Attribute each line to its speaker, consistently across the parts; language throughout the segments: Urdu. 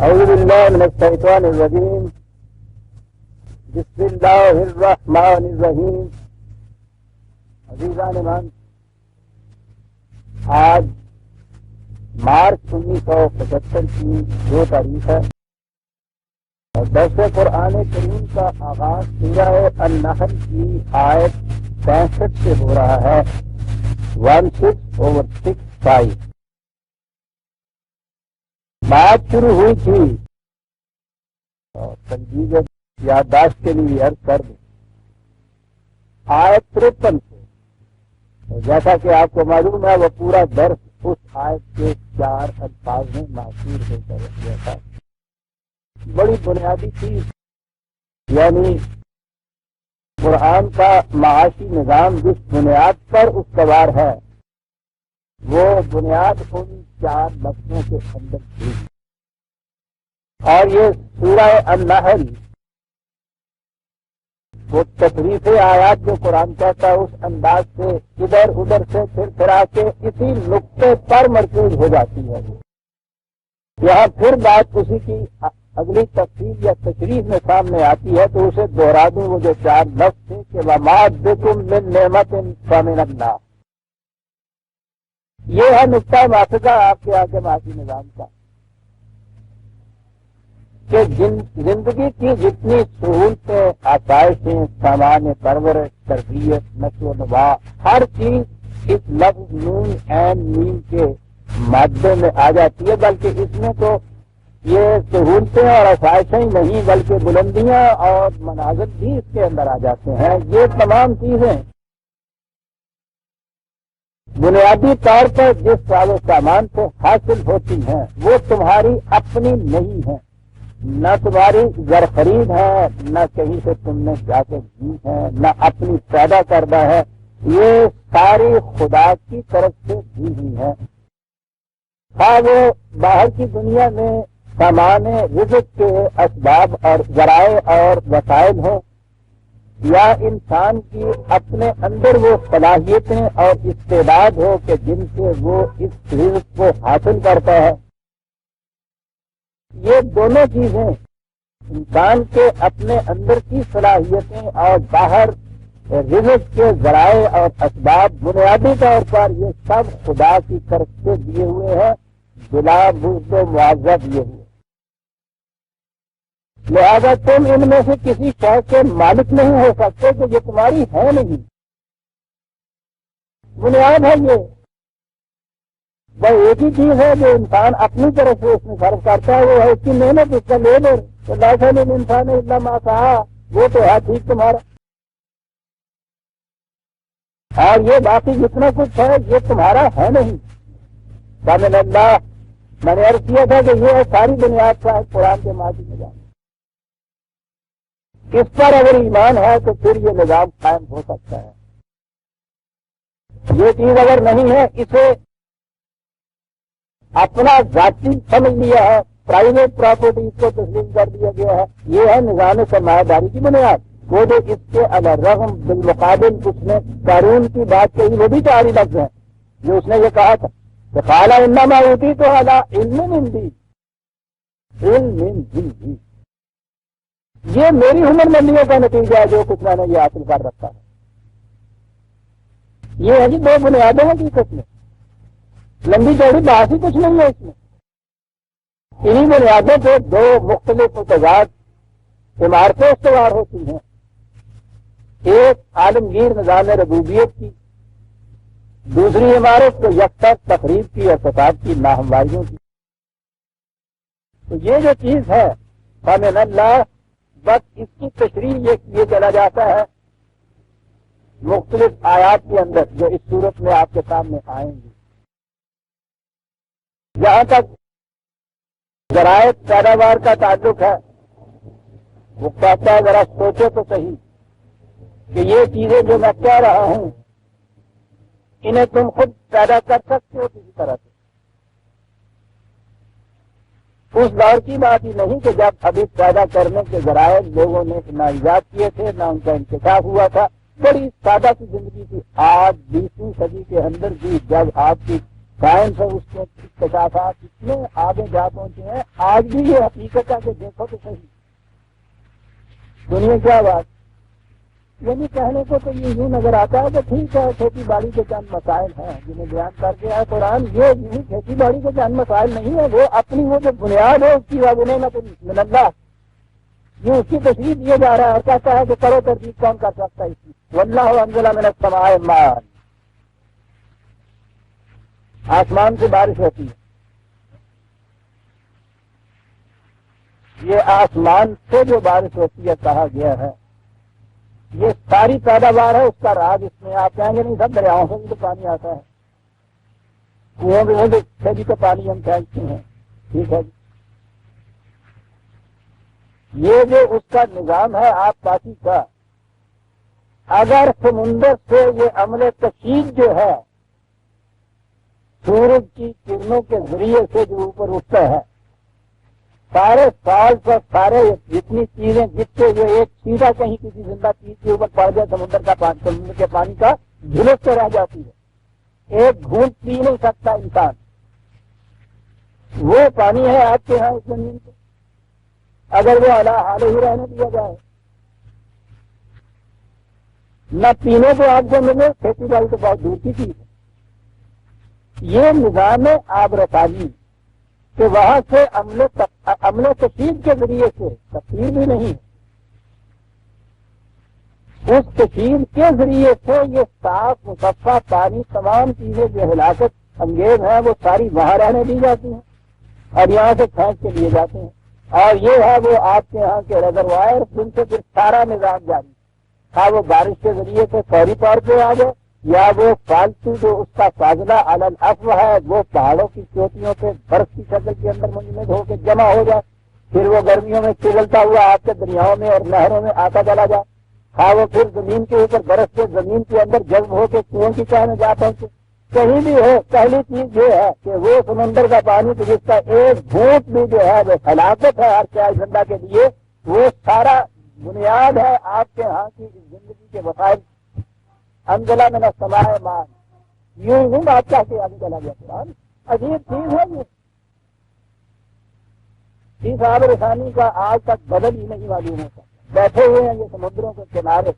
Speaker 1: أعوذ بالله من الشيطان الرجيم. بسم الله الرحمن الرحیم. عزیزان من، آج مارچ 1975 کی 2 تاریخ ہے اور درس قرآن کریم کا آغاز سورہ النحل کی آیت 65 سے ہو رہا ہے. 16/65 بات شروع ہوئی تھی اور تنجید یادداشت کے لیے عرض کر دیں آیت 53 سے. جیسا کہ آپ کو معلوم ہے وہ پورا درس اس آیت کے 4 الفاظ میں محصور ہو کر گیا تھا. بڑی بنیادی چیز، یعنی قرآن کا معاشی نظام جس بنیاد پر استوار ہے وہ بنیاد ان 4 لفظوں کے اندر تھی. اور یہ سورہ النحل وہ تفریح آیات جو قرآن کہتا ہے اس انداز سے ادھر ادھر سے پھر کے اسی نقطے پر مرکوز ہو جاتی ہے. یہاں پھر بات اسی کی اگلی تفصیل یا تشریح میں سامنے آتی ہے تو اسے دوہرا دوں. وہ جو 4 لفظ تھے کہ وَمَا بِكُم مِّن نِّعْمَةٍ فَمِنَ اللَّهِ، یہ ہے نقطہ ماسکہ آپ کے آگے معاشی نظام کا کہ زندگی کی جتنی سہولتیں، آسائشیں، سامان پرورش، تربیت، نشو و نما، ہر چیز اس لفظ نون عین میم کے مادے میں آ جاتی ہے. بلکہ اس میں تو یہ سہولتیں اور آسائشیں ہی نہیں بلکہ بلندیاں اور مناظر بھی اس کے اندر آ جاتے ہیں. یہ تمام چیزیں بنیادی طور پر جس ساز و سامان سے حاصل ہوتی ہیں وہ تمہاری اپنی نہیں ہیں، نہ تمہاری زر خرید ہے، نہ کہیں سے تم نے جا کے دی ہے، نہ اپنی پیدا کردہ ہے. یہ ساری خدا کی طرف سے دی ہوئی ہے. ہاں وہ باہر کی دنیا میں سامان رزق کے اسباب اور ذرائع اور وسائل ہوں یا انسان کی اپنے اندر وہ صلاحیتیں اور استعداد ہو کہ جن سے وہ اس رزق کو حاصل کرتا ہے. یہ دونوں چیزیں انسان کے اپنے اندر کی صلاحیتیں اور باہر رزق کے ذرائع اور اسباب بنیادی طور پر یہ سب خدا کی طرف سے دیے ہوئے ہیں، بلا بغض و معاوضہ دیے ہوئے. لہذا تم ان میں سے کسی شے کے مالک نہیں ہو سکتے کہ یہ تمہاری ہے نہیں. بنیاد ہے یہ. وہ ایک ہی چیز ہے جو انسان اپنی طرف سے اس میں صرف کرتا ہے، وہ ہے اس کی محنت، اس کا لیبر. تو لائف انسان الا ما سعی، وہ تو ہے ٹھیک تمہارا. اور یہ باقی جتنا کچھ ہے یہ تمہارا ہے نہیں. فمن اللہ، میں نے عرض کیا تھا کہ یہ ہے ساری بنیاد کا ہے قرآن کے ماضی نظام. اس پر اگر ایمان ہے تو پھر یہ نظام قائم ہو سکتا ہے. یہ چیز اگر نہیں ہے، اسے اپنا ذاتی سمجھ لیا ہے، پرائیویٹ پراپرٹی کو تسلیم کر دیا گیا ہے. یہ ہے نظام سرمایہ داری کی بنیاد. وہ جو اس کے الرغم بالمقابل اس نے قانون کی بات کہی وہ بھی 4 لفظ ہیں جو اس نے یہ کہا تھا کہ قال انما اوتیت علی علم عندی، علم عندی. یہ میری ہنر مندیوں کا نتیجہ ہے جو کچھ میں نے یہ حاصل کر رکھا ہے. یہ ہے جی 2 بنیادیں ہیں حقیقت میں. لمبی چوڑی بات ہی کچھ نہیں ہے اس میں. انہی بنیادوں پہ 2 مختلف متضاد عمارتیں استوار ہوتی ہیں. ایک عالمگیر نظام ربوبیت کی، دوسری عمارت کو یکسر تقریب کی اور فساد کی ناہمواریوں کی. تو یہ جو چیز ہے فمن اللہ، بس اس کی تشریح یہ چلا جاتا ہے مختلف آیات کے اندر جو اس صورت میں آپ کے سامنے آئیں گی. جہاں تک ذرائع پیداوار کا تعلق ہے وہ کہتا ہے ذرا سوچو تو صحیح کہ یہ چیزیں جو میں کہہ رہا ہوں انہیں تم خود پیدا کر سکتے ہو کسی طرح سے. اس دور کی بات ہی نہیں کہ جب ابھی پیدا کرنے کے ذرائع لوگوں نے نہ ایجاد کیے تھے نہ ان کا انکشاف ہوا تھا. بڑی سادہ سی زندگی تھی. آج 20ویں صدی کے اندر بھی جب آپ کی سائنس اور اس کے اکتشافات اتنے آگے جا پہنچے ہیں، آج بھی یہ حقیقت ہے کہ دیکھو تو صحیح دنیا کیا بات، یعنی کہنے کو تو یہ یوں نظر آتا ہے کہ ٹھیک ہے کھیتی باڑی کے چند مسائل ہیں جنہیں بیان کر کے ہے قرآن، یہ کھیتی باڑی کے چند مسائل نہیں ہے، وہ اپنی وہ جو بنیاد ہے اس کی وجہ من اللہ، یہ اس کی تشریح دیے جا رہا ہے اور کہتا ہے کہ کرو ترتیب کون کر سکتا ہے اس کی، واللہ انزل من السماء ماء، آسمان سے بارش ہوتی ہے، یہ آسمان سے جو بارش ہوتی ہے کہا گیا ہے، یہ ساری پیداوار ہے، اس کا راز اس میں آپ کہیں گے نہیں سب دریاؤں سے بھی تو پانی آتا ہے، کنویں سے بھی تو پانی ہم پھینکتے ہیں، ٹھیک ہے جی، یہ جو اس کا نظام ہے آپ پاکی کا، اگر سمندر سے یہ عمل تشید جو ہے سورج کی کرنوں کے ذریعے سے جو اوپر اٹھتا ہے، سارے سال پر سارے جتنی چیزیں جس سے یہ ایک چیزیں کہیں کسی زندہ چیز کے اوپر پڑ جائے سمندر کے پانی کا جھلس سے رہ جاتی ہے، ایک گھونٹ پی نہیں سکتا انسان، وہ پانی ہے آپ کے یہاں اس زمین پہ، اگر وہ اعلیٰ حال ہی رہنے دیا جائے، نہ پینے کو آپ کو ملے، کھیتی باڑی تو بہت دور کی چیز ہے، یہ نظام آب رسانی کہ وہاں سے عمل تشید کے ذریعے سے، تفسیر بھی نہیں، اس تشید کے ذریعے سے یہ صاف مصفا پانی تمام چیزیں جو ہلاکت انگیز ہیں وہ ساری وہاں رہنے دی جاتی ہیں اور یہاں سے کھینچ کے لیے جاتے ہیں، اور یہ ہے وہ آپ کے یہاں کے ریزروائر جن سے پھر سارا نظام جاری، ہاں وہ بارش کے ذریعے سے فوری طور پہ آ جائے یا وہ فالتو جو اس کا فاضلہ علی الافو ہے وہ پہاڑوں کی چوٹیوں پہ برف کی شکل کے اندر منجمد ہو کے جمع ہو جائے، پھر وہ گرمیوں میں پگھلتا ہوا آپ کے دریاؤں میں اور نہروں میں آتا چلا جائے، ہاں وہ پھر زمین کے اوپر برف سے زمین کے اندر جذب ہو کے کنویں کی چاہ میں جا پہنچے، کہیں بھی ہو، پہلی چیز یہ ہے کہ وہ سمندر کا پانی تو جس کا ایک گھونٹ بھی جو ہے وہ ہلاکت ہے ہر چائے زندہ کے لیے، وہ سارا بنیاد ہے آپ کے ہاں کی زندگی کے وسائل، انزل من السماء ماء، یوں بادشاہ کے آگے چلا گیا قرآن، عجیب چیز ہے یہ صاحب رسانی کا آج تک بدل ہی نہیں معلوم ہوتا، بیٹھے ہوئے ہیں یہ سمندروں کے کنارے،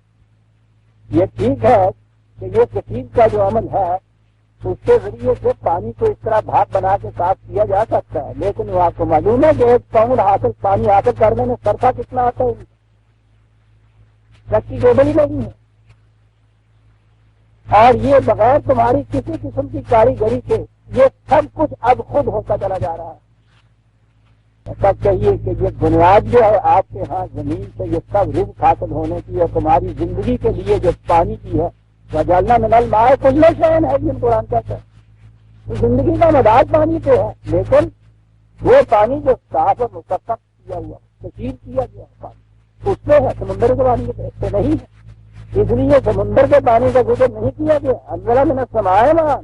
Speaker 1: یہ ٹھیک ہے کہ یہ کشید کا جو عمل ہے اس کے ذریعے سے پانی کو اس طرح بھاپ بنا کے صاف کیا جا سکتا ہے، لیکن وہ آپ کو معلوم ہے کہ ایک پاؤنڈ پانی حاصل کرنے میں صرفہ کتنا آتا ہے، رکھی ٹیبل ہی نہیں ہے، اور یہ بغیر تمہاری کسی قسم کی کاریگری سے یہ سب کچھ اب خود ہوتا چلا جا رہا ہے، ایسا چاہیے کہ یہ بنیاد جو ہے آپ کے ہاں زمین سے یہ سب رزق حاصل ہونے کی اور تمہاری زندگی کے لیے جو پانی کی ہے وجعلنا من الماء کل شیء ہے، یہ قرآن کہتا ہے، تو زندگی کا مدار پانی پہ ہے، لیکن وہ پانی جو صاف اور مصفا کیا ہوا تشہیر کیا گیا ہے پانی اس سے ہے، سمندر کے پانی کے سے نہیں ہے، اس لیے سمندر کے پانی کا ذکر نہیں کیا گیا، انزل من السماء ماء،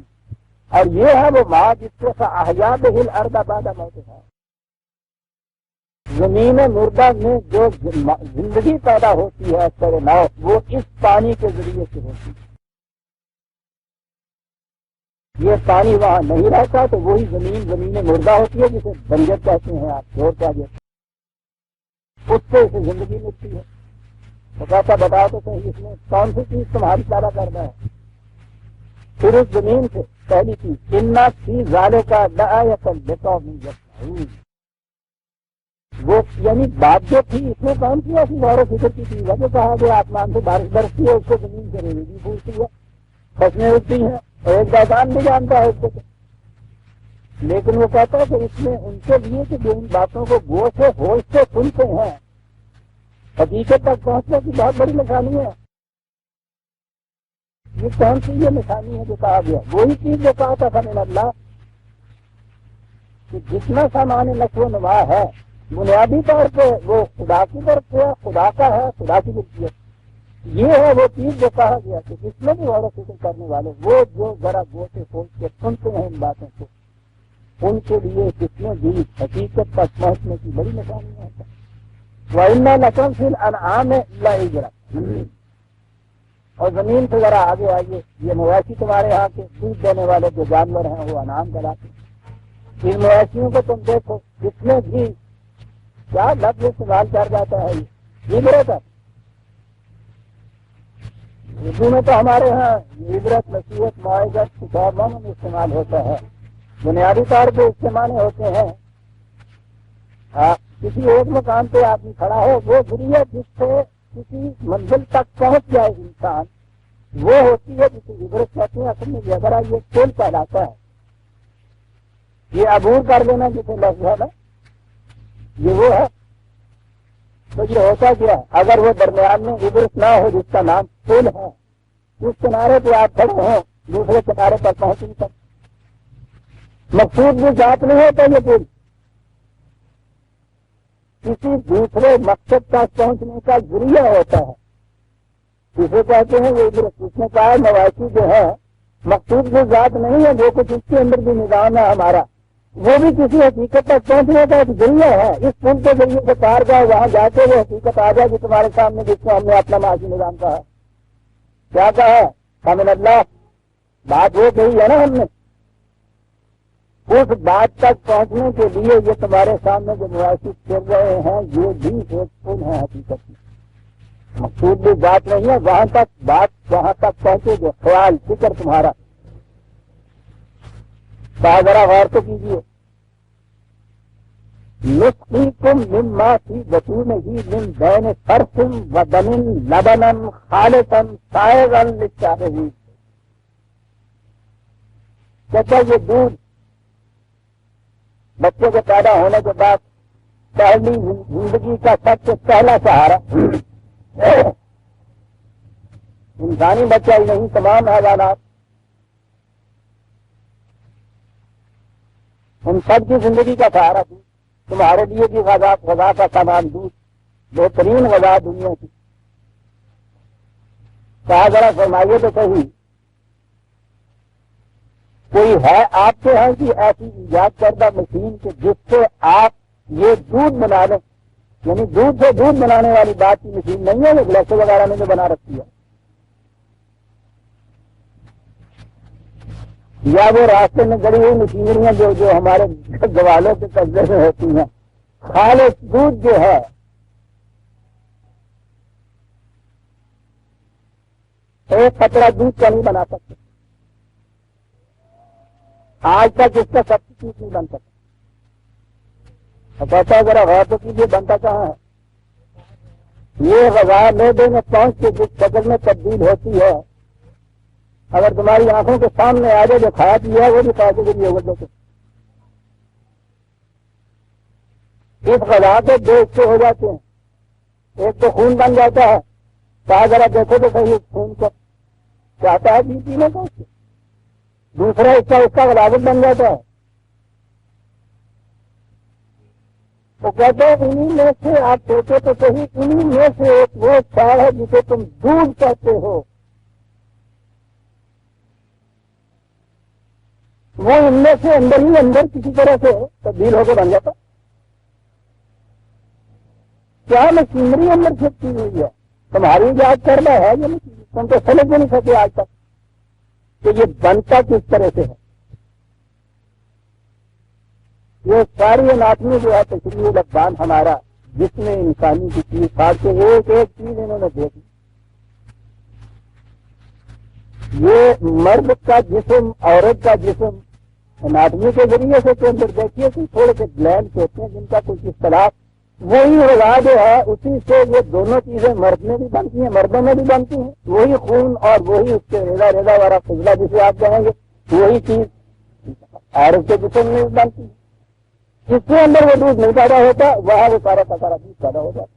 Speaker 1: اور یہ ہے وہ ماء جس سے احیا بہ الارض بعد موتها، زمین مردہ میں جو زندگی پیدا ہوتی ہے اثر نو وہ اس پانی کے ذریعے سے ہوتی ہے، یہ پانی وہاں نہیں رہتا تو وہی زمین مردہ ہوتی ہے جسے بنجر کہتے ہیں آپ چور کہتے ہیں، اس سے اسے زندگی ملتی ہے، تو کیسا بتاؤ تو صحیح اس میں کون سی چیز تمہاری پیدا کرنا ہے، پھر اس زمین سے پہلی چیز انا فی ذالک لآیۃ لقوم یسمعون، وہ یعنی بات جو تھی اس میں کون سی ایسی غور و فکر کی چیز ہے جو کہا کہ آسمان سے بارش برستی ہے اس کو زمین سے ریزی پھولتی ہے، فصلیں اگتی ہیں اور ایک داستان بھی جانتا ہے اس کو، لیکن وہ کہتا ہے کہ اس میں ان کے لیے کہ جو ان باتوں کو گوش سے ہوش سے سنتے ہیں حقیقت تک پہنچنے کی بہت بڑی نشانی ہے، یہ کون سی یہ نشانی ہے جو کہا گیا، وہی چیز جو کہا تھا من اللہ کہ جتنا سامان نشو و نما ہے بنیادی طور پہ وہ خدا کی طرف سے خدا کا ہے، خدا کی ملکیت، یہ ہے وہ چیز جو کہا گیا کہ جس میں بھی غور و فکر کرنے والے وہ جو ذرا غور سے سوچ کے سنتے ہیں ان باتوں کو ان کے لیے کس میں بھی حقیقت تک پہنچنے کی بڑی نشانی ہے، وَإِنَّا لَكُمْ فِي الْأَنْعَامِ لَعِبْرَةً، اور زمین سے ذرا آگے آئیے، یہ مویشی تمہارے یہاں کے دودھ دینے والے جو جانور ہیں وہ انعام کراتے، ان مویشیوں کو تم دیکھو جس میں بھی کیا لفظ استعمال کر جاتا ہے، یہ عبرت ہے۔ اردو میں تو ہمارے یہاں عبرت، نصیحت، معاذت، کتاب میں استعمال ہوتا ہے، بنیادی طور پہ اس کے معنی ہوتے ہیں کسی ایک مقام پہ آدمی کھڑا ہے، وہ ذریعہ جس سے کسی منزل تک پہنچ جائے انسان، وہ ہوتی ہے جسے عبرت کہتے ہیں۔ اصل میں ذرا یہ پل کہلاتا ہے، یہ عبور کر لینا جسے لفظ ہے نا، یہ وہ ہے۔ تو یہ ہوتا کیا اگر وہ درمیان میں عبرت نہ ہو جس کا نام پل ہے، اس کنارے پہ آپ کھڑے ہوں دوسرے کنارے پر پہنچ نہیں سکتے، مقصود بھی ذات نہیں ہوتا یہ پل، کسی دوسرے مقصد تک پہنچنے کا ذریعہ ہوتا ہے، اسے کہتے ہیں یہ عبرت۔ اس نے کہا مواشی جو ہے مقصود بھی ذات نہیں ہے، جو کچھ اس کے اندر بھی نظام ہے ہمارا، وہ بھی کسی حقیقت تک پہنچنے کا ایک ذریعہ ہے۔ اس پل کے ذریعے سے پار جائے، وہاں جا کے وہ حقیقت آ جائے گی تمہارے سامنے، جس کو ہم نے اپنا معاشی نظام کہا۔ کیا کہا؟ کامل اللہ، بات وہ کہی ہے نا ہم نے، اس بات تک پہنچنے کے لیے یہ تمہارے سامنے جو معاشی چل رہے ہیں یہ بھی ایک پل ہے حقیقت میں، مقصود بھی بات نہیں ہے، وہاں تک بات وہاں تک پہنچے جو خیال فکر تمہارا۔ ذرا غور تو کیجیے، نسقیکم مما فی بطونہ من بین فرث و دم لبنا خالصا سائغا للشاربین۔ کہتا یہ دودھ بچے کے پیدا ہونے کے بعد پہلی زندگی کا سب سے پہلا سہارا، انسانی بچہ ہی نہیں تمام حیوانات، ان سب کی زندگی کا سہارا دودھ۔ تمہارے لیے بھی غذا کا سامان دودھ، بہترین غذا دنیا کی۔ کہا ذرا فرمائیے تو صحیح، کوئی ہے آپ کے ہاں کی ایسی ایجاد کردہ مشین کہ جس سے آپ یہ دودھ بنا لیں؟ یعنی دودھ سے دودھ بنانے والی بات کی مشین نہیں ہے، وہ گلیسے وغیرہ میں جو بنا رکھی ہے، یا وہ راستے میں گڑی ہوئی مشینریاں جو ہمارے گوالوں کے قبضے میں ہوتی ہیں۔ خالص دودھ جو ہے ایک قطرہ دودھ کا نہیں بنا سکتے، آج تک اس کا سبسٹیٹیوٹ نہیں بن سکتا۔ کہتا ہے ذرا غور تو کیجیے بنتا کہاں ہے؟ یہ غذا معدے میں پہنچ کے جس شکل میں تبدیل ہوتی ہے، اگر تمہاری آنکھوں کے سامنے آ جائے جو کھایا پیا ہے وہ بھی پیسے کے لیے ہوگا۔ اس غذا کے دو حصے ہو جاتے ہیں، ایک تو خون بن جاتا ہے، کہا ذرا دیکھو تو صحیح خون کو چاہتا ہے جی پینے کا، دوسرا حصہ اس کا غلاظت بن جاتا ہے۔ وہ کہتے ہیں انہی میں سے آپ سوچے تو صحیح، انہی میں سے ایک وہ چار ہے جسے تم دودھ کہتے ہو، وہ ان میں سے اندر ہی اندر کسی طرح سے تبدیل ہو کے بن جاتا۔ کیا مشینری اندر چھپتی ہوئی ہے، تمہاری یاد کرنا ہے یہ مشین، تم تو سمجھ بھی نہیں سکے آج تک کہ یہ بنتا کس طرح سے ہے۔ یہ ساری اناٹمی جو ہے تشریح الافغان ہمارا، جس میں انسانی کی چیز کھاٹ کے ایک ایک چیز انہوں نے دیکھی۔ یہ مرد کا جسم، عورت کا جسم، اناٹمی کے ذریعے سے تو اندر دیکھیے کہ تھوڑے سے گلینڈ ہوتے ہیں جن کا کچھ اختلاف، وہی غذا جو ہے اسی سے یہ دونوں چیزیں مرد میں بھی بنتی ہیں، مردوں میں بھی بنتی ہیں، وہی خون اور وہی اس کے ریزا والا فضلہ جسے آپ کہیں گے، وہی چیز عورت کے جسم میں بھی بنتی ہے۔ جس کے اندر وہ دودھ نہیں پیدا ہوتا وہاں وہ سارا کا سارا دودھ پیدا ہو جاتا۔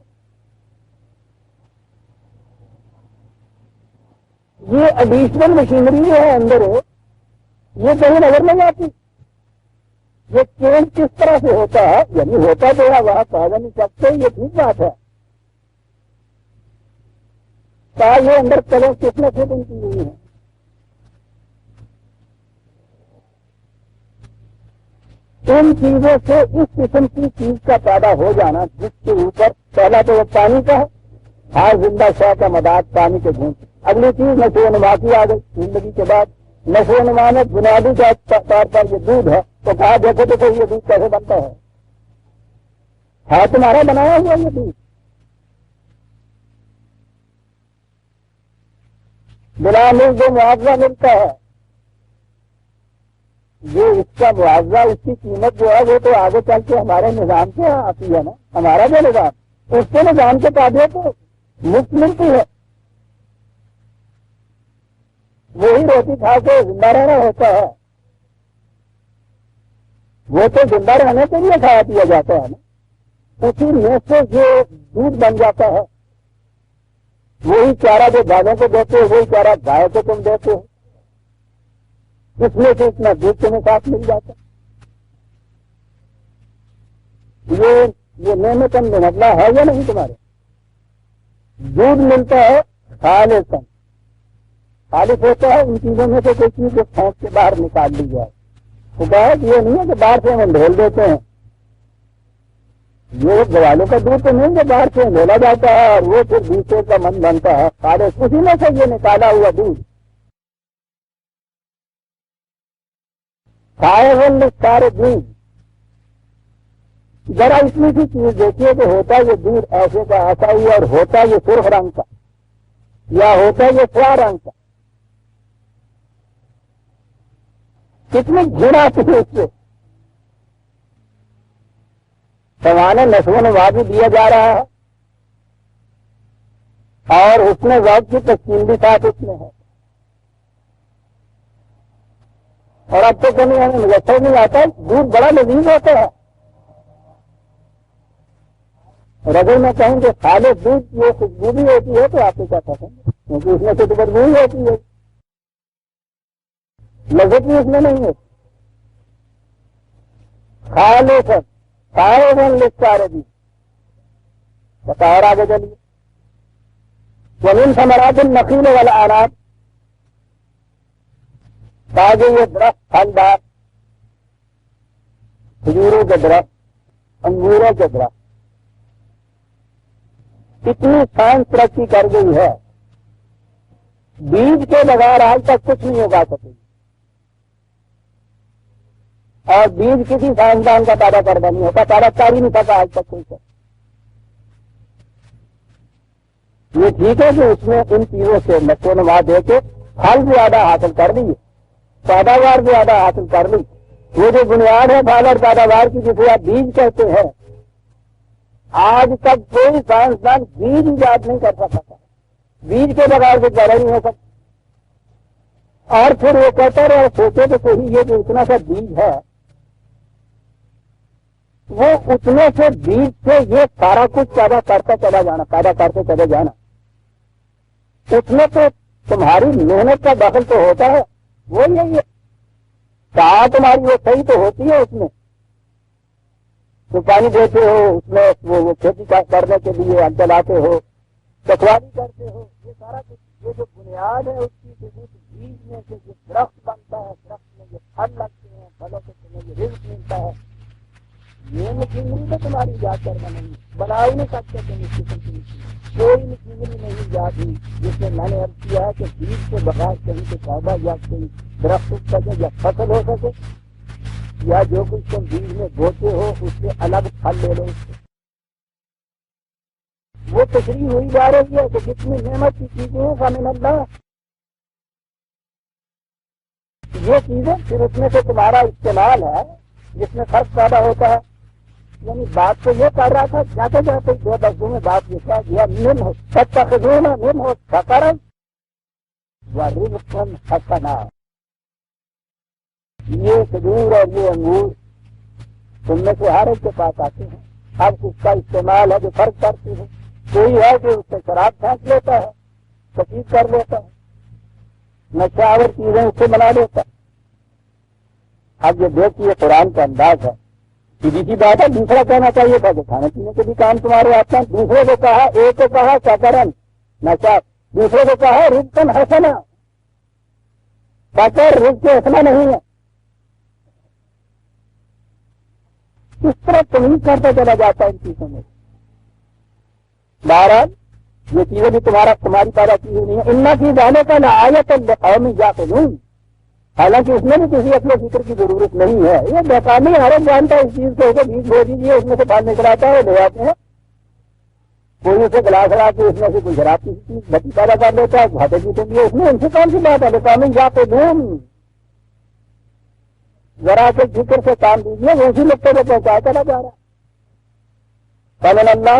Speaker 1: یہ ایڈیشنل مشینری جو ہے اندر یہ کہیں نظر نہیں آتی، یہ چینج کس طرح سے ہوتا ہے، یعنی ہوتا تو ہے وہاں کہا نہیں سکتے، یہ ٹھیک بات ہے۔ یہ اندر کلر کس نے فٹنگ کی ہوئی ہے، ان چیزوں سے اس قسم کی چیز کا پیدا ہو جانا جس کے اوپر پہلا تو وہ پانی کا ہے، ہر زندہ شے کا مداد پانی کے گھونٹ. اگلی چیز نشو و نما کی آ گئی زندگی کے بعد. نشو و نما میں بنیادی طور پر یہ دودھ ہے. تو کہا دیکھو تو یہ دودھ کیسے بنتا ہے تمہارا بنایا ہوا یہ دودھ. بلا مل جو معاوضہ ملتا ہے جو اس کا معاوضہ اس کی قیمت جو ہے وہ تو آگے چل کے ہمارے نظام سے آتی ہے نا. ہمارا جو نظام اس کے نظام کے تابع تو مفت ملتی ہے. وہی روٹی کھا کے زندہ رہنا ہوتا ہے. وہ تو زندہ رہنے کے لیے کھایا پیا جاتا ہے نا. اسی میں سے جو دودھ بن جاتا ہے وہی چارہ جو گالوں کو دیتے ہو وہی چارہ گائے کو تم دیتے ہو. اس میں سے اتنا دودھ تمہیں ساتھ مل جاتا. یہ نعمت نمٹنا ہے یا نہیں تمہارے. دودھ ملتا ہے خالص خالص ہوتا ہے. ان چیزوں میں سے کوئی چیز جو پھینک کے باہر نکال لی جائے. خدا یہ نہیں ہے کہ باہر سے ہم ڈھول دیتے ہیں. یہ گوالوں کا دودھ تو نہیں جو باہر سے ڈھولا جاتا ہے اور وہ پھر دوسرے کا من بنتا ہے. خالص اسی میں سے یہ نکالا ہوا دودھ. سارے دودھ ذرا اتنی سی چیز دیکھیے کہ ہوتا یہ دودھ ایسے کا ایسا ہی اور ہوتا یہ سرخ رنگ کا یا ہوتا یہ سیاہ رنگ کا. کتنی گھن آتی ہے اس سے. سوانے نشو و نما بھی دیا جا رہا ہے اور اس میں وقت کی تقسیم بھی ساتھ اس میں ہے. اور اب تو کبھی ہمیں مظفر نہیں آتا. دودھ بڑا لذیذ ہوتا ہے. اور اگر میں کہوں کہ خالص دودھ کی خوشبو بھی ہوتی ہے تو آپ کو کیا پسند ہے کیونکہ اس میں سے تو بدبو ہی ہوتی ہے. لذت بھی اس میں نہیں ہے. خالص سارے لکھارے بھی بطور آگے چلیے. ومن ثمرات النخیل والعناب تاکہ یہ درخت پھلدار کھجوروں کے درخت انگوروں کے درخت اتنی سائنس ترقی کر گئی ہے بیج کے بغیر آج تک کچھ نہیں اگا سکے. اور بیج کسی سائنسدان کا پیدا کرنا نہیں ہوتا. پیدا کر ہی نہیں سکا آج تک کوئی. یہ ٹھیک ہے کہ اس میں ان چیزوں سے نشو و نما دے کے پھل زیادہ حاصل کر لی پیداوار زیادہ حاصل کر لی. وہ جو بنیاد ہے پھل اور پیداوار کی جسے آپ بیج کہتے ہیں آج تک کوئی سائنسدان بیج ایجاد نہیں کر سکتا. بیج کے بغیر کچھ پیدا نہیں ہو سکتا. اور پھر وہ کہتا رہے سوچے تو صحیح یہ جو اتنا سا بیج ہے وہ اتنے سے بیج سے یہ سارا کچھ پیدا کرتا چلا جانا پیدا کرتے چلے جانا. اس میں تو تمہاری محنت کا دخل تو ہوتا ہے. وہ یہی ہے کہاں تمہاری وہ صحیح تو ہوتی ہے. اس میں تو پانی دیتے ہو اس میں وہ کھیتی کرنے کے لیے ہل چلاتے ہو کٹواری کرتے ہو. یہ سارا کچھ یہ جو بنیاد ہے اس کی بیج میں سے جو درخت بنتا ہے درخت میں جو پھل لگتے ہیں پھلوں سے تمہیں جو رزق ملتا ہے یہ مشینری تو تمہاری ایجاد کرنا نہیں. بنا ہی نہیں سکتے تم اس قسم کی مشین. کوئی مشینری نہیں ایجاد ہوئی جس میں میں نے عرض کیا ہے کہ بیج کے بغیر کہیں سے پودا یا کوئی درخت اگ سکے یا فصل ہو سکے یا جو کچھ تم بیج میں بوتے ہو اس سے الگ پھل لے لو. اس سے وہ تشریح ہوئی جا رہی ہے کہ جتنی نعمت کی چیزیں ہیں فمن اللہ یہ چیزیں پھر اس میں سے تمہارا استعمال ہے جس میں فرق پیدا ہوتا ہے. یعنی بات تو یہ کر رہا تھا جاتے جاتے دو لفظوں میں بات یہ کہا گیا من ہو سچا خزون من ہو سکرن و رزقن حسنا. یہ کھجور اور یہ انگور تم میں سے ہر ایک کے پاس آتے ہیں. اب اس کا استعمال ہے جو فرق کرتی ہے. کوئی ہے کہ اس سے شراب پھینک لیتا ہے تفیق کر لیتا ہے نشاور چیزیں اس سے بنا لیتا ہے. اب یہ دیکھیے قرآن کا انداز ہے. سیدھی سی بات ہے. دوسرا کہنا چاہیے تھا کہ کھانے پینے کے بھی کام تمہارے آتے ہیں. دوسرے کو کہا ایک کو کہا سکرن نشا دوسرے کو کہا رزقن حسنا. سکر رزق حسنا نہیں ہے. اس طرح تمہیں کرتا چلا جاتا ہے ان چیزوں میں. بہرحال یہ چیزیں بھی تمہاری پیدا کی ہوئی نہیں ہے. ان کی جانے کا لآیۃ لقوم یعقلون، حالانکہ اس میں بھی کسی عقل و فکر کی ضرورت نہیں ہے. یہ بیکامی عرب جانتا ہے اس چیز کو کہ بیج بو دیجیے، اس میں سے پانی نکل آتا ہے، لے آتے ہیں. کوئی اسے گلاس لا کے اس میں سے کوئی شراب کی چیز بتی پیدا کر لیتا ہے گھاٹے پیتے لیے، اس میں ان سے کون سی بات ہے؟ بیکامی یعقلون. ذرا کے فکر سے کام دیجیے، وہ اسی نقطے پہ پہنچایا چلا جا رہا ہے. قال اللہ،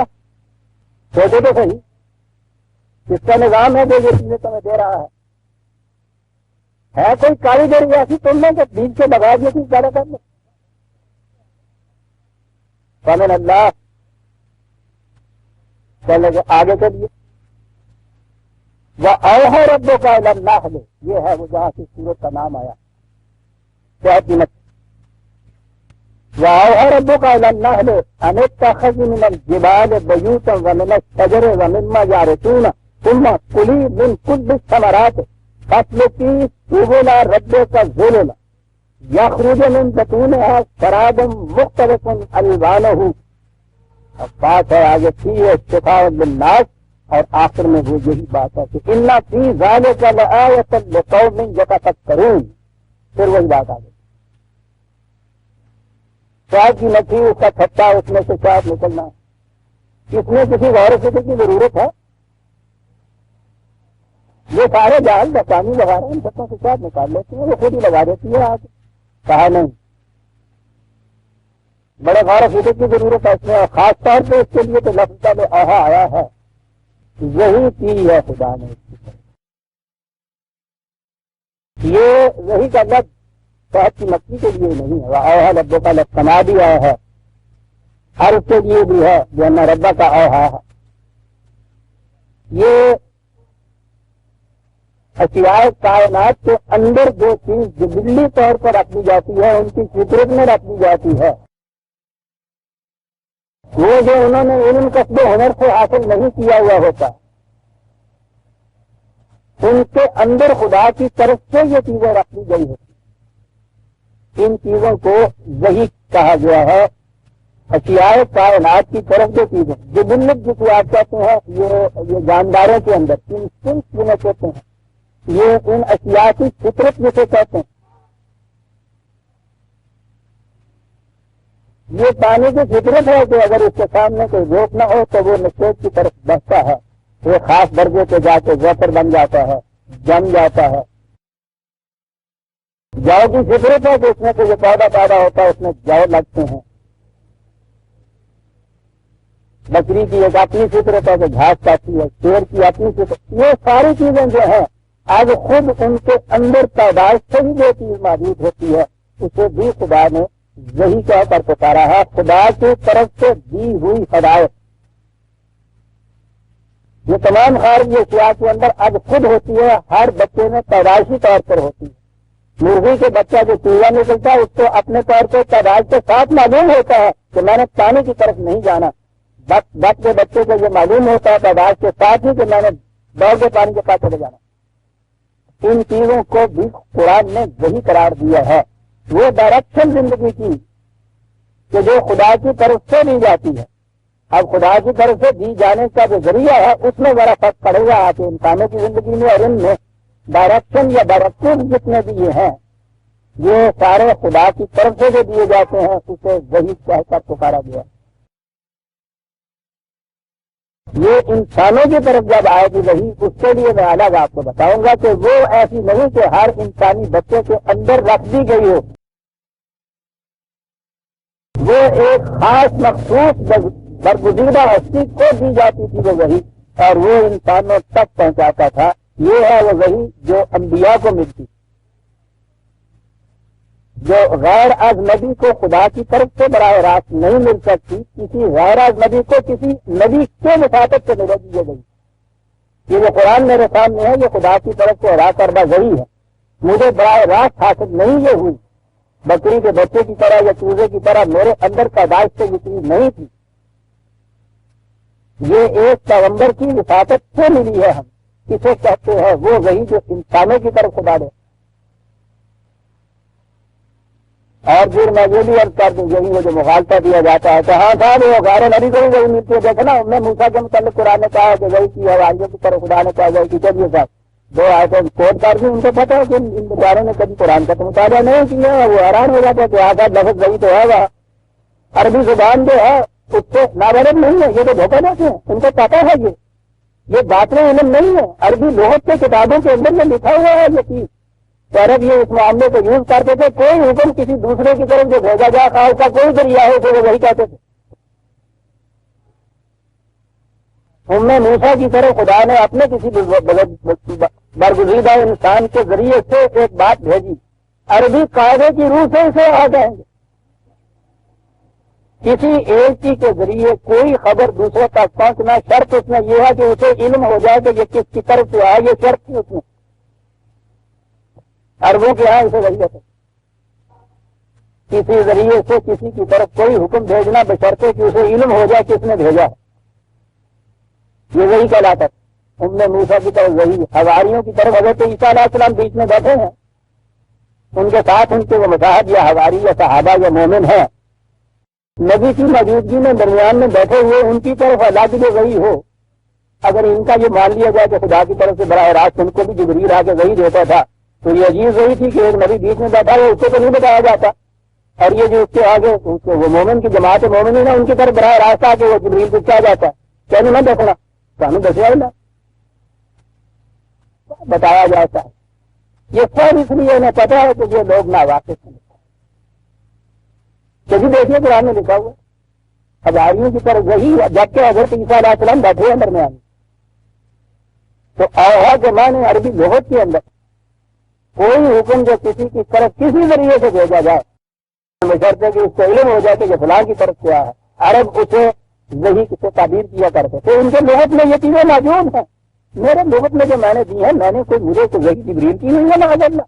Speaker 1: سوچو تو صحیح، اس کا نظام ہے جو یہ چیزیں تمہیں دے رہا ہے کوئی کاریگری ایسی تم نے کہ بیچ سے لگا دیا چیز پیدا کر لو. قال اللہ، چلے گئے آگے چلیے. وَأَوْحَىٰ رَبُّكَ إِلَى النَّحْلِ، یہ ہے وہ جہاں سے سورت کا نام آیا. وَأَوْحَىٰ رَبُّكَ إِلَى النَّحْلِ أَنِ اتَّخِذِي مِنَ الْجِبَالِ بُيُوتًا وَمِنَ الشَّجَرِ وَمِمَّا يَعْرِشُونَ ثُمَّ كُلِي مِن كُلِّ الثَّمَرَاتِ فَاسْلُكِي سُبُلَ رَبِّكَ ذُلُلًا يَخْرُجُ مِن بُطُونِهَا شَرَابٌ مُخْتَلِفٌ أَلْوَانُهُ. اب بات ہے آگے فِيهِ شِفَاءٌ لِلنَّاسِ، اور آخر میں وہ یہی بات ہے کہ إِنَّ فِي ذَلِكَ لَآيَةً لِقَوْمٍ يَتَفَكَّرُونَ. پھر وہی بات آ گئی. چائے کی مچھی، اس کا کھٹا، اس میں سے چائے نکلنا، اس میں کسی غور و فکر کی ضرورت ہے؟ یہ سارے جال بچانی لگا رہے ہیں، ان سبوں سے چائے نکال لیتے ہیں، وہ خود ہی لگا دیتی ہے. آج کہا نہیں، بڑے غور و فکر کی ضرورت ہے اس میں، اور خاص طور پہ اس کے لیے تو لفظ میں اوہا آیا ہے. یہی کی ہے خدا نے اس کی طرف. یہ وہی کا لفظ صحت کی مکھی کے لیے نہیں ہے. اوہا ربوں کا لفظ سما بھی آیا ہے، ہر اس کے لیے بھی ہے جو نہ ربا کا اوہا ہے. یہ اشیاء کائنات کے اندر جو چیز جبلی طور پر رکھی جاتی ہے، ان کی فطرت میں رکھی جاتی ہے، وہ جو انہوں نے علم کسب و ہنر سے حاصل نہیں کیا ہوا ہوتا، ان کے اندر خدا کی طرف سے یہ چیزیں رکھی گئی ہوتی. ان چیزوں کو وحی کہا گیا ہے. اشیاء کائنات کی طرف جو چیزیں جبلت جسے آپ کہتے ہیں، یہ جانداروں کے اندر انسٹنکٹ جنہیں کہتے ہیں، یہ ان اشیاء کی فطرت جسے کہتے ہیں. یہ پانی کی فطرت ہے کہ اگر اس کے سامنے کوئی روک نہ ہو تو وہ نشیب کی طرف بڑھتا ہے، وہ خاص درجے پہ جا کے ویپر بن جاتا ہے، جم جاتا ہے. جو کی فطرت ہے کہ اس میں کوئی پودا پیدا ہوتا ہے، اس میں جو لگتے ہیں. بکری کی ایک اپنی فطرت ہے کہ گھاس کھاتی ہے، شیر کی اپنی فطرت. یہ ساری چیزیں جو ہیں آج خود ان کے اندر پیدائش سے ہی جو چیز موجود ہوتی ہے، اسے بھی خدا نے وہی کہہ کر پکارا ہے، خدا کی طرف سے دی ہوئی ہدایت. یہ تمام خارجی اشیاء کے اندر اب خود ہوتی ہے، ہر بچے میں پیدائشی طور پر ہوتی ہے. مرغی کے بچہ جو چوہا نکلتا ہے اس کو اپنے طور پر پیدائش کے ساتھ معلوم ہوتا ہے کہ میں نے پانی کی طرف نہیں جانا. بچ کے بچے کو یہ معلوم ہوتا ہے پیدائش کے ساتھ ہی کہ میں نے دوڑ کے پانی کے پاس چلے جانا. ان چیزوں کو بھی قرآن نے وہی قرار دیا ہے. وہ ڈائریکشن زندگی کی کہ جو خدا کی طرف سے دی جاتی ہے. اب خدا کی طرف سے دی جانے کا جو ذریعہ ہے اس میں ذرا فرق پڑے گا آپ انسانوں کی زندگی میں، اور ان میں ڈائریکشن یا ڈائریکٹر جتنے بھی یہ ہیں یہ سارے خدا کی طرف سے جو دیے جاتے ہیں اسے وہی کہہ کر پکارا گیا. یہ انسانوں کی طرف جب آئے گی وہی، اس کے لیے میں الگ آپ کو بتاؤں گا کہ وہ ایسی نہیں کہ ہر انسانی بچے کے اندر رکھ دی گئی ہو. وہ ایک خاص مخصوص برگزیدہ ہستی کو دی جاتی تھی وہ وہی، اور وہ انسانوں تک پہنچاتا تھا. یہ ہے وہ وہی جو انبیاء کو ملتی، جو غیر اجنبی کو خدا کی طرف سے براہ راست نہیں مل سکتی. کسی غیر اجنبی کو کسی نبی کے مخاطب سے ملے گی یہ وہی. یہ جو قرآن میرے سامنے ہے یہ خدا کی طرف سے ادا کردہ وہی ہے. مجھے براہ راست حاصل نہیں یہ ہوئی، بکری کے بچے کی طرح یا چوزے کی طرح میرے اندر پیدائش سے یہ چیز نہیں تھی. یہ ایک پیغمبر کی وساطت سے ملی ہے. ہم کسے کہتے ہیں؟ وہ وہی جو انسانوں کی طرف خدا دے. اور پھر میں یہ بھی عرض کر دوں یہی وہ جو مغالطہ دیا جاتا ہے کہ ہاں صاحب وہ غیر نبی کو بھی وہی ملتی ہے. دیکھو نا میں موسیٰ کے متعلق قرآن نے کہا ہے کہ وہی کی حواریوں کی طرف خدا نے کہا وہی کی. چلیے صاحب دو آیتیں کوٹ کر دی. ان کو پتا ہے کہ ان بیچاروں نے کبھی قرآن کا تو مطالعہ نہیں کیا. وہ حیران ہو جاتا ہے کہ آزاد لفظ وہی تو ہے. وہ عربی زبان جو ہے اس سے نابلد نہیں ہے. یہ تو دھوکہ دیتے ہیں. ان کو پتا ہے یہ باتیں علم نہیں ہے. عربی لغت کے کتابوں کے اندر میں لکھا ہوا ہے یہ چیز. تو عرب یہ اس معاملے کو یوز کرتے تھے. کوئی حکم کسی دوسرے کی طرف جو بھیجا جائے تھا اس کا کوئی ذریعہ ہو تو وہ وہی کہتے تھے. موسیٰ کی طرف خدا نے اپنے کسی برگزیدہ انسان کے ذریعے سے ایک بات بھیجی. عربی قاعدے کی روح سے اسے آ جائیں گے. کسی ایک چیز کے ذریعے کوئی خبر دوسرے تک پہنچنا شرط اس میں یہ ہے کہ اسے علم ہو جائے کہ یہ کس کی طرف سے آئے. یہ شرط تھی اس میں. عربوں کے یہاں اسے وہی کہتے ہیں. کسی ذریعے سے کسی کی طرف کوئی حکم بھیجنا بشرطے کہ اسے علم ہو جائے کس نے بھیجا ہے. یہ وہی کہلاتا ہے. موسیٰ کی طرف وہی. حواریوں کی طرف حضرت عیسیٰ علیہ السلام بیچ میں بیٹھے ہیں. ان کے ساتھ ان کے وہ مصاحب یا حواری یا صحابہ یا مومن ہیں. نبی کی موجودگی میں درمیان میں بیٹھے ہوئے ان کی طرف الگ جو وہی ہو. اگر ان کا یہ مان لیا جائے کہ خدا کی طرف سے براہ راست ان کو بھی جبریل آ کے وہی دیتا تھا تو یہ عجیب وہی تھی کہ ایک نبی بیچ میں بیٹھا ہے اس کو تو نہیں بتایا جاتا. اور یہ جو اس کے آگے وہ مومن کی جماعت مومن ہے ان کی طرف براہ راست آ کے وہ جبریل کو کیا جاتا ہے. کہنے نہ دیکھنا سانو دسیا ہی نہ بتایا جاتا ہے. یہ سب اس لیے انہیں پتا ہے کہ یہ لوگ نا واقف ہیں. کبھی دیکھیے قرآن میں لکھا ہوا حواریوں کی طرف وہی جبکہ حضرت عیسیٰ علیہ السلام بیٹھے ہیں درمیان. تو اوہا کے معنی عربی لغت کے اندر کوئی حکم جو کسی کی طرف کسی ذریعے سے بھیجا جائے بشرطے کہ اس کو علم ہو جائے کہ یہ فلاں کی طرف کیا ہے. عرب اسے وہی سے تعبیر کیا کرتے تھے. ان کے لغت میں یہ چیزیں موجود ہیں. میرے لغت میں جو میں نے دی ہے میں نے کوئی مجھے تو وہی جبریل کی نہیں ہے معاذ اللہ.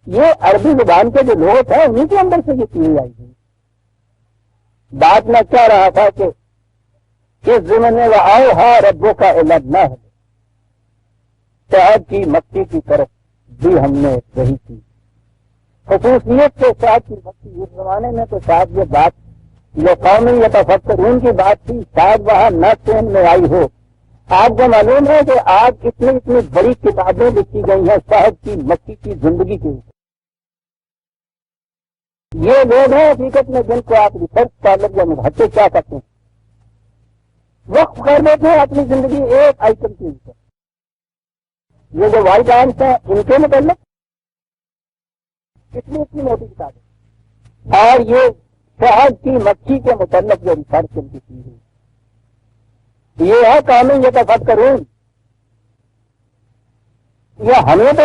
Speaker 1: یہ عربی زبان کے جو لغت ہیں انہیں کے اندر سے یہ چیزیں آئی ہیں. بات میں کہہ رہا تھا کہ اس ضمن میں وہ آؤ ہاں ربوں کا علم نہ ہے. شہد کی مکھی کی طرف بھی ہم نے وہی کی. خصوصیت سے شہد کی مکھی اس زمانے میں تو شاید یہ بات جو قومی یا تفکرون کی بات تھی شاید وہاں نہ سین میں آئی ہو. آپ کو معلوم ہے کہ آج اتنی بڑی کتابیں لکھی گئی ہیں شہد کی مکھی کی زندگی کے اوپر. یہ لوگ ہیں حقیقت میں جن کو آپ ریسرچ اسکالر یا محقق کیا سکتے ہیں. وقف کر دیتے ہیں اپنی زندگی ایک آئٹم کے اوپر. یہ جو وائٹ آئنس ہیں ان کے متعلق اتنی موٹی کتابیں اور یہ شہد کی مکھی کے متعلق جو ریسرچ ان کی ہے یہ ہے قومی یہ تفکرون. یہ ہمیں تو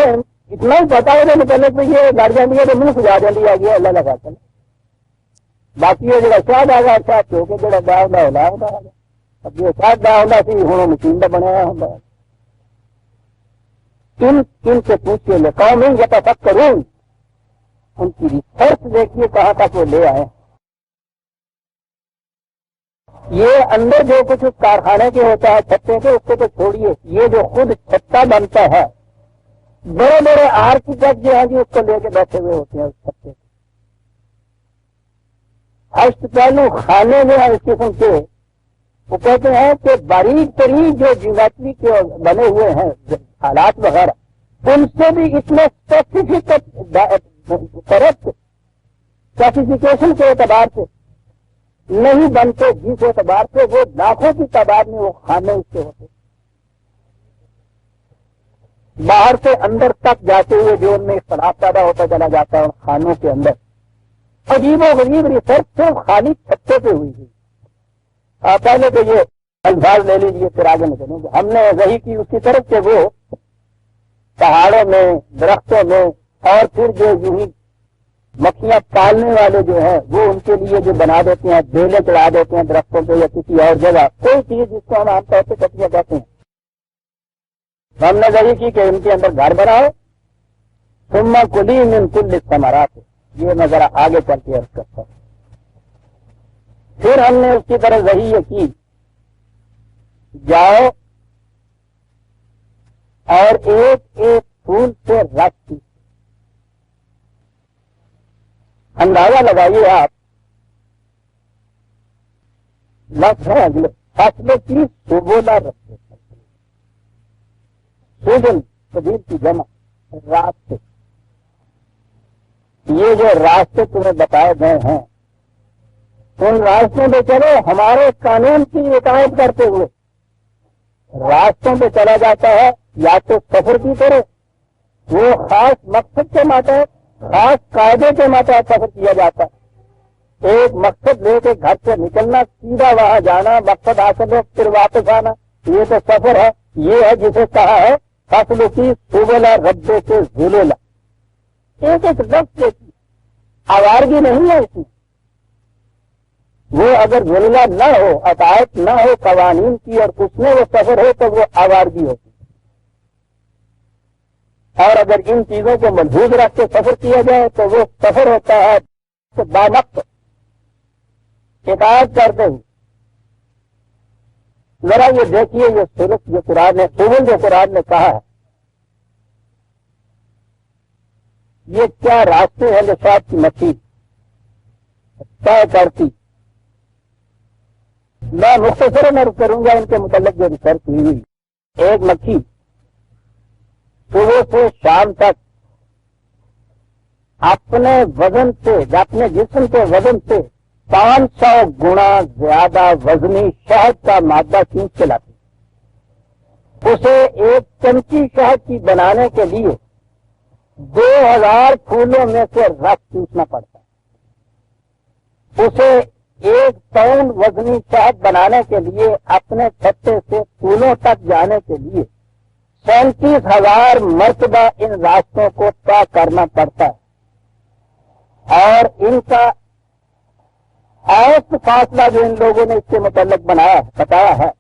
Speaker 1: اتنا ہی پتا ہے متعلق میں یہ لڑ جاتی ہے تو منہ سجا جاتی ہے یہ اللہ لگا کر. باقی یہ جڑا شاید آ گیا شاید ہو کے جڑا دا ہوتا ہے ہوتا ہے. اب یہ شاید دا ہوتا سی ہوں مشین کا بنایا ہوتا ہے. کن سے پوچھے لے قومی یہ تفکرون. ان کی ریسرچ دیکھیے کہاں تک وہ لے آئے. یہ اندر جو کچھ اس کارخانے کے ہوتا ہے چھتے کے اس کو تو چھوڑیے. یہ جو خود چھتا بنتا ہے بڑے بڑے آرکیٹیکٹ جو ہیں جی اس کو لے کے بیٹھے ہوئے ہوتے ہیں اس چھتے کے. ہشت پہلو خانے میں ہیں اس قسم کے. وہ کہتے ہیں کہ باریک ترین جو جیومیٹری کے بنے ہوئے ہیں حالات وغیرہ ان سے بھی اتنے اسپیسیفک اسپیسیفکیشن کے اعتبار سے نہیں بنتے جس اعتبار سے وہ لاکھوں کی تعداد میں وہ خانے اس سے ہوتے. باہر سے اندر تک جاتے ہوئے جو ان میں اختلاف پیدا ہوتا چلا جاتا ہے ان خانوں کے اندر. عجیب و غریب ریسرچ صرف خالی چھتے پہ ہوئی تھی. پہلے تو یہ الفاظ لے لیجیے پھر آگے میں چلیں گے. ہم نے وہی کی اس کی طرف سے وہ پہاڑوں میں درختوں میں اور پھر جو یوں مکھیاں پالنے والے جو ہیں وہ ان کے لیے جو بنا دیتے ہیں بیلے چڑھا دیتے ہیں درختوں پہ یا کسی اور جگہ کوئی چیز جس کو ہم عام طور پہ کٹیاں کہتے ہیں. ہم نے وہی کی کہ ان کے اندر گھر بناؤ. ثم کلی من کل الثمرات. یہ میں ذرا آگے چل کے عرض کرتا ہوں. پھر ہم نے اس کی طرف وہی یہ کی جاؤ اور ایک ایک پھول سے رس کی. اندازہ لگائیے آپ، لفظ ہے اگلے فاصلے کی سبولا رکھتے، سبل سبیل کی جمع راستے، یہ جو راستے تمہیں بتائے گئے ہیں ان راستوں پہ چلو ہمارے قانون کی اطاعت کرتے ہوئے۔ راستوں پہ چلا جاتا ہے یا تو سفر کی طرح، وہ خاص مقصد کے ماتحت خاص قاعدے کے ماتحت سفر کیا جاتا ہے، ایک مقصد لے کے گھر سے نکلنا، سیدھا وہاں جانا، مقصد حاصل ہو پھر واپس آنا، یہ تو سفر ہے۔ یہ ہے جسے کہا ہے فصل کی سبلا ربے سے ذلیلا، ایک ایک لفظ کی آوارگی نہیں ہے اس میں، وہ اگر ذلیلا نہ ہو، اطاعت نہ ہو قوانین کی اور اس میں وہ سفر ہو تو وہ آوارگی ہوتی ہے، اور اگر ان چیزوں کو ملحوظ رکھ کے سفر کیا جائے تو وہ سفر ہوتا ہے بامقصد اطاعت کرتے ہوئے۔ ذرا یہ دیکھیے یہ سلک جو قرآن نے سبل جو قرآن نے کہا ہے، یہ کیا راستے ہیں جو شاید کی مچھلی طے کرتی۔ میں مختصراً عرض کروں گا ان کے متعلق جو ریسرچ ہوئی، ایک مکھی صبح سے شام تک اپنے وزن سے، اپنے جسم کے وزن سے 500 گنا زیادہ وزنی شہد کا مادہ کھینچ کے لاتی، اسے ایک چمچی شہد کی بنانے کے لیے 2000 پھولوں میں سے رس چوسنا پڑتا ہے، اسے 1 پاؤنڈ وزنی شہد بنانے کے لیے اپنے چھتے سے پھولوں تک جانے کے لیے 37,000 مرتبہ ان راستوں کو طے کرنا پڑتا ہے، اور ان کا اوسط فاصلہ جو ان لوگوں نے اس کے متعلق بتایا ہے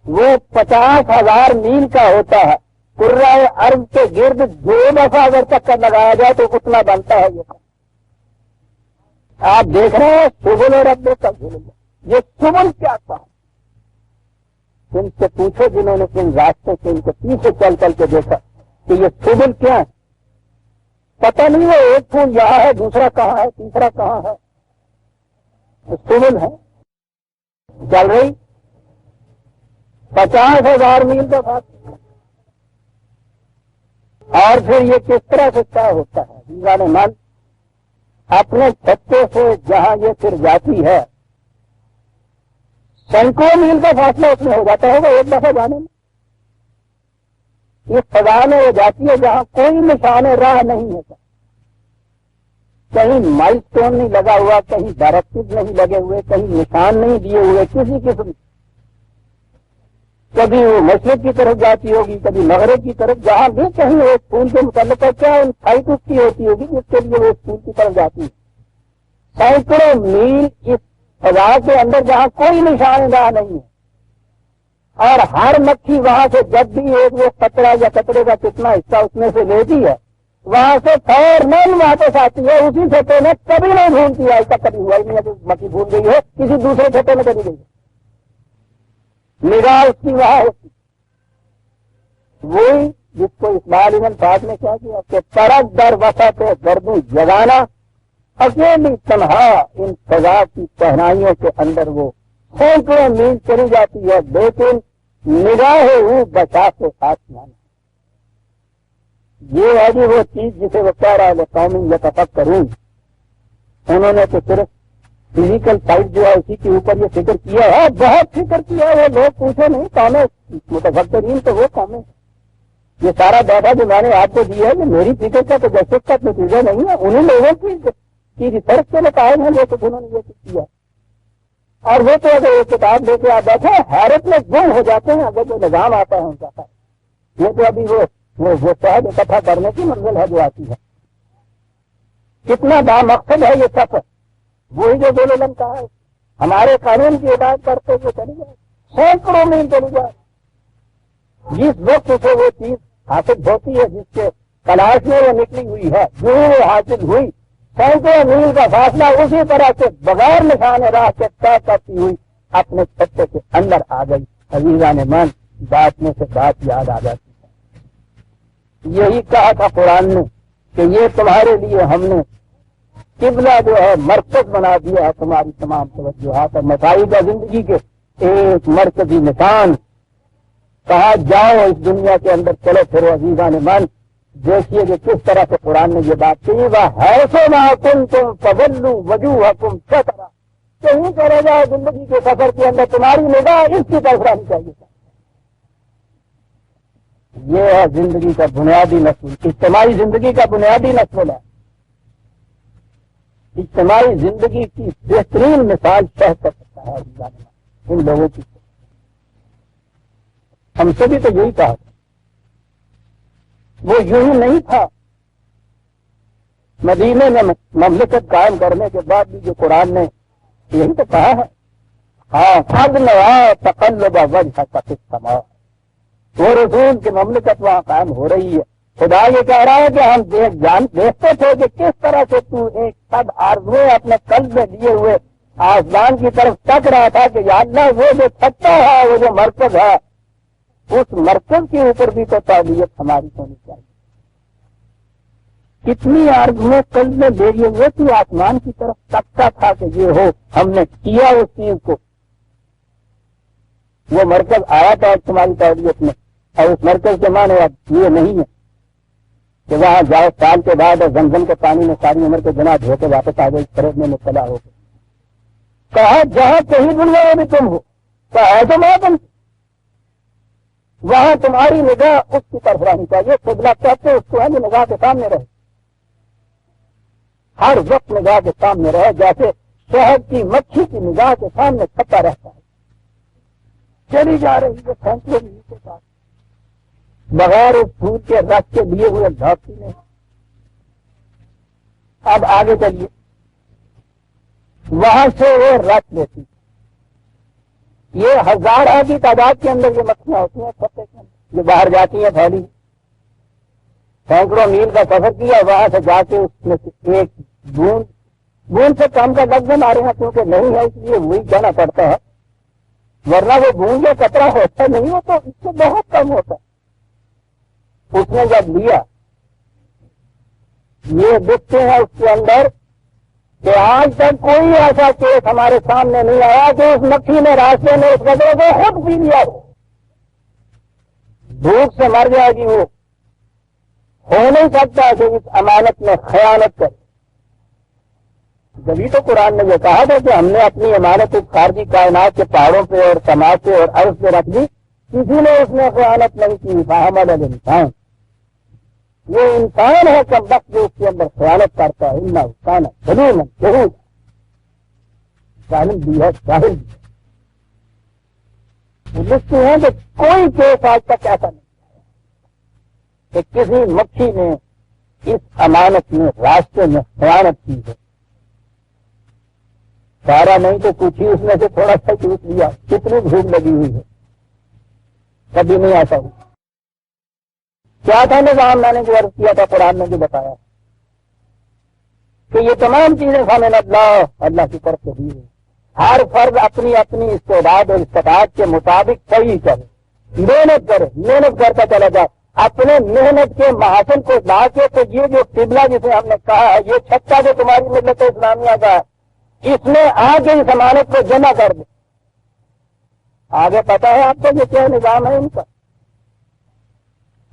Speaker 1: وہ 50,000 میل کا ہوتا ہے۔ کرۂ ارض کے گرد 2 دفعہ اگر چکر لگایا جائے تو اتنا بنتا ہے یہ۔ آپ دیکھ رہے ہیں سبل اور رب کا ذلیلا، یہ سبل کیا تھا؟ ان سے پوچھو جنہوں نے ان راستوں سے ان کے پیچھے چل چل کے دیکھا کہ یہ سبل کیا ہے، پتہ نہیں وہ ایک پھول یہاں ہے، دوسرا کہاں ہے، تیسرا کہاں ہے، سبل ہے چل رہی 50,000 میل کا فاصلہ۔ اور پھر یہ کس طرح سے طے ہوتا ہے؟ دیوان من اپنے چھتے سے جہاں یہ پھر جاتی ہے سینکڑوں میل کا فاصلہ اس میں ہو جاتا ہوگا ایک دفعہ جانے میں۔ اس فضا میں وہ جاتی ہے جہاں کوئی نشان راہ نہیں ہوتا، کہیں مائل سٹون نہیں لگا ہوا، کہیں ڈائریکٹو نہیں لگے ہوئے، کہیں نشان نہیں دیے ہوئے کسی قسم، کبھی وہ مشرق کی طرف جاتی ہوگی کبھی مغرب کی طرف، جہاں بھی کہیں وہ پھول کے متعلق کیا ان سائٹ اس کی ہوتی ہوگی جس کے لیے وہ پھول کی طرف جاتی ہے۔ سینکڑوں میل اس فضا کے اندر جہاں کوئی نشان راہ نہیں ہے، اور ہر مکھی وہاں سے جب بھی ایک وہ قطرہ یا قطرے کا کتنا حصہ اس میں سے لیتی ہے وہاں سے فوراً واپس آتی ہے، اسی چھتے میں کبھی نہیں بھولتی ہے، ایسا کبھی ہوا ہی نہیں ہے کہ مکھی بھول گئی ہے کسی دوسرے چھتے میں کبھی گئی ہے، نگاہ اس کی وہاں ہوتی، وہی جس کو اقبال ابن پاک نے کیا کیا کہ طرف در وسط گردوں جگانا، اکیلی تنہا ان فضا کی تہنائیوں کے اندر وہ سینکڑوں میل چلی جاتی ہے، لیکن نگاہ ہوں بچا کے ساتھ جانا۔ یہ ہے جی وہ چیز جسے وہ کہہ رہا ہے قومی یا تفکر، انہوں نے تو صرف فزیکل سائڈ جو ہے اسی کے اوپر یہ فکر کیا ہے، بہت فکر کیا ہے، وہ لوگ پوچھے نہیں قومیں متفکرین تو وہ قومیں، یہ سارا ڈاٹا جو میں نے آپ کو دیا ہے یہ میری فکر کا تجسس کا نتیجہ نہیں ہے، انہیں لوگوں کی ریسرچ کے نتائج ہیں جو انہوں نے یہ کیا، اور وہ تو اگر یہ کتاب لے کے آپ بیٹھے حیرت میں گم ہو جاتے ہیں اگر جو نظام آتا ہے ان کا، یہ تو ابھی وہ شہد اکٹھا کرنے کی منزل ہے جو آتی ہے، کتنا بامقصد ہے یہ سفر، وہی جو ذلیلا کہا ہے، ہمارے قانون کی ہدایت کرتے ہوئے چلی جائے، سینکڑوں میل چلی جائے، جس وقت سے وہ چیز حاصل ہوتی ہے جس کے تلاش میں وہ نکلی ہوئی ہے، جو وہ حاصل ہوئی سینکڑوں میل کا فاصلہ اسی طرح سے بغیر نشان راہ کے طے کرتی ہوئی اپنے چھتے کے اندر آ گئی۔ عزیزان من بات میں سے بات یاد آ جاتی ہے، یہی کہا تھا قرآن نے کہ یہ تمہارے لیے ہم نے قبلہ جو ہے مرکز بنا دیا ہے تمہاری تمام توجہات اور مسائل کا زندگی کے ایک مرکزی نشان. کہا جاؤ اس دنیا کے اندر چلو پھر عزیزان من دیکھیے کہ کس طرح سے قرآن نے یہ بات کہی. وَحَيْثُمَا كُنتُمْ فَوَلُّوا وَجُوهَكُمْ شَطْرَهُ. کہیں کرے جاؤ زندگی کے سفر کے اندر تمہاری نگاہ اس کی طرف رہنی چاہیے. یہ ہے زندگی کا بنیادی نسل, اجتماعی زندگی کا بنیادی نسل ہے. اجتماعی زندگی کی بہترین مثال شہ کر سکتا ہے ان لوگوں کی. ہم سے بھی تو یہی کہا تھا, وہ یوں ہی نہیں تھا. مدینے میں مملکت قائم کرنے کے بعد بھی جو قرآن نے یہی تو کہا ہے, ہاں قد نرى تقلب وجهك في السماء. وہ رسول کی مملکت وہاں قائم ہو رہی ہے. خدا یہ کہہ رہا ہے کہ ہم دیکھتے تھے کہ کس طرح سے تو ایک سب آرزویں اپنے قلب میں لیے ہوئے آسمان کی طرف تک رہا تھا کہ یا اللہ وہ جو چھتا ہے, وہ جو مرکز ہے, اس مرکز کے اوپر بھی تو تعبیت ہماری ہونی چاہیے. کتنی آرزویں قلب میں لیے ہوئے کہ آسمان کی طرف تکتا تھا کہ یہ ہو, ہم نے کیا اس چیز کو. وہ مرکز آیا تھا تمہاری تعبیت میں, اور اس مرکز کے معنی اب یہ نہیں ہے کہ وہاں جاؤ سال کے بعد اور زمزم کے پانی میں ساری عمر کے گناہ دھو کے واپس آ گئے خریدنے میں چلا ہو. کہا جہاں کہیں دنیا میں بھی تم ہو, کہا تو میں تم, وہاں تمہاری نگاہ اس کی طرف رہنی چاہیے. قبلہ کہتے اس کو ہے جو نگاہ کے سامنے رہے, ہر وقت نگاہ کے سامنے رہے, جیسے شہد کی مکھی کی نگاہ کے سامنے کھپا رہتا ہے. چلی جا رہی ہے سینکڑوں میل کے ساتھ بغیر اس پھول کے رس کے لیے ہوئے دھاتی میں. اب آگے چلیے, وہاں سے وہ رس لیتی. یہ ہزاروں کی تعداد کے اندر یہ مکھیاں ہوتی ہیں کھپے کے اندر, جو باہر جاتی ہیں پھیلی. سینکڑوں میل کا سفر کیا, وہاں سے جا کے اس میں سے ایک بوند سے کم کا لفظ مارے ہیں کیونکہ نہیں ہے اس لیے وہی کہنا پڑتا ہے, ورنہ وہ بوند یا قطرہ ہوتا نہیں ہو تو اس سے بہت کم ہوتا. اس نے جب لیا, یہ دیکھتے ہیں اس کے اندر کہ آج تک کوئی ایسا کیس ہمارے سامنے نہیں آیا کہ اس مکھی نے راستے میں اس قطرے کو خود پی لیا ہو. بھوک سے مر جائے گی, وہ ہو نہیں سکتا کہ اس امانت میں خیانت کرے. جبھی تو قرآن نے یہ کہا تھا کہ ہم نے اپنی امانت اس خارجی کائنات کے پہاڑوں پہ اور سماج پہ اور عرض پہ رکھ دی, کسی نے اس میں خیانت نہیں کی. فاحمل الانسان, وہ انسان ہے کم وقت جو اس کے اندر خیانت کرتا ہے. انسان ظلوما جہولا, ظالم بھی ہے جاہل بھی ہے. وہ لکھتے ہیں کہ کوئی کیس آج تک ایسا نہیں کہ کسی مکھی نے اس امانت میں راستے میں خیانت کی ہے. سارا نہیں تو کچھ ہی اس میں سے تھوڑا سا چوس لیا, کتنی بھوک لگی ہوئی ہے, کبھی نہیں ایسا ہوا. کیا تھا نظام, میں نے جو عرض کیا تھا قرآن نے جو بتایا کہ یہ تمام چیزیں فمن اللہ کی طرف سے دی ہیں. ہر فرد اپنی اپنی استعداد اور استطاعت کے مطابق صحیح کرے, محنت کرے, محنت کرتا چلا جائے. اپنے محنت کے محاسن کو لا کے تو یہ جو قبلہ جسے ہم نے کہا ہے, یہ چھتا جو تمہاری ملت اسلامیہ کا ہے, اس میں آگے اس امانت کو جمع کر دے. آگے پتا ہے آپ کو یہ کیا نظام ہے ان کا.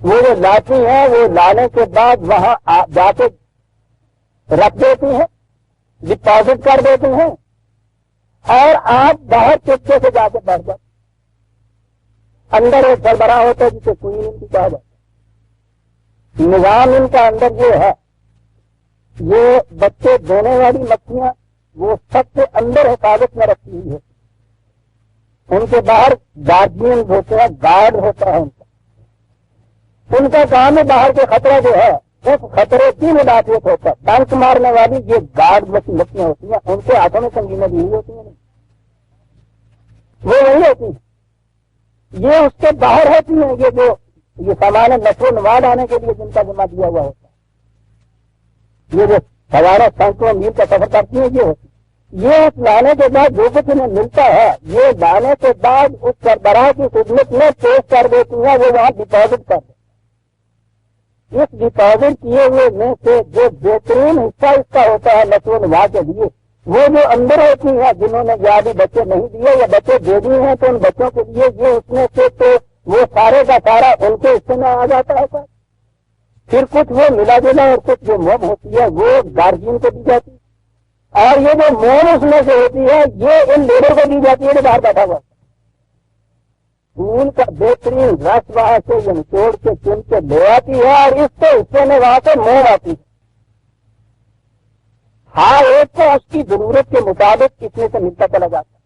Speaker 1: وہ جو لاتی ہیں وہ لانے کے بعد وہاں جا کے رکھ دیتی ہیں, ڈپازٹ کر دیتی ہیں, اور آپ باہر چپکے سے جا کے بیٹھ جاتے. اندر ایک سربراہ ہوتا ہے جسے کوئی ان کی کہا جاتا. نظام ان کا اندر یہ ہے, یہ بچے دینے والی مکھیاں وہ سب سے اندر حفاظت میں رکھی ہوئی ہے. ان کے باہر گارڈین ہوتے ہیں, گارڈ ہوتا ہے ان کا. ان کا کام ہے باہر کے خطرہ جو ہے اس خطرے کی مدافعت ہوتا ہے. ڈنک مارنے والی یہ گارڈ مکھیاں ہوتی ہیں, ان کے ہاتھوں میں سنگینیں دی ہوئی ہوتی ہیں, وہ وہی ہوتی ہیں. یہ اس کے باہر ہوتی ہیں, یہ جو یہ سامان نشو و نما لانے کے لیے جن کا ذمہ دیا ہوا ہوتا ہے, یہ جو ہزاروں سینکڑوں میل کا سفر کرتی ہیں, یہ ہوتی. یہ اس لانے کے بعد جو کچھ انہیں ملتا ہے, یہ لانے کے بعد اس سربراہ کی خدمت میں پیش کر دیتی ہیں, وہ وہاں ڈپازٹ کر دیں. اس ڈپازٹ کیے ہوئے میں سے جو بہترین حصہ اس کا ہوتا ہے نشو و نما کے لیے، وہ جو اندر ہوتی ہے جنہوں نے زیادہ بچے نہیں دیے یا بچے دے دیے ہیں تو ان بچوں کے لیے یہ اس میں سے تو وہ سارے کا سارا ان کے حصے میں آ جاتا ہے سر. پھر کچھ وہ ملا جلا اور کچھ جو موم ہوتی ہے وہ گارجین کو دی جاتی ہے، اور یہ جو موم اس میں سے ہوتی ہے یہ ان لیڈر کو دی جاتی ہے جو باہر بیٹھا ہوا پھول کا بہترین رس وہاں سے یہ نچوڑ کے چن کے لے آتی ہے اور اس کے حصے میں وہاں سے موم آتی ہے. ہاں ایک تو اس کی ضرورت کے مطابق کتنے سے ملتا چلا جاتا ہے.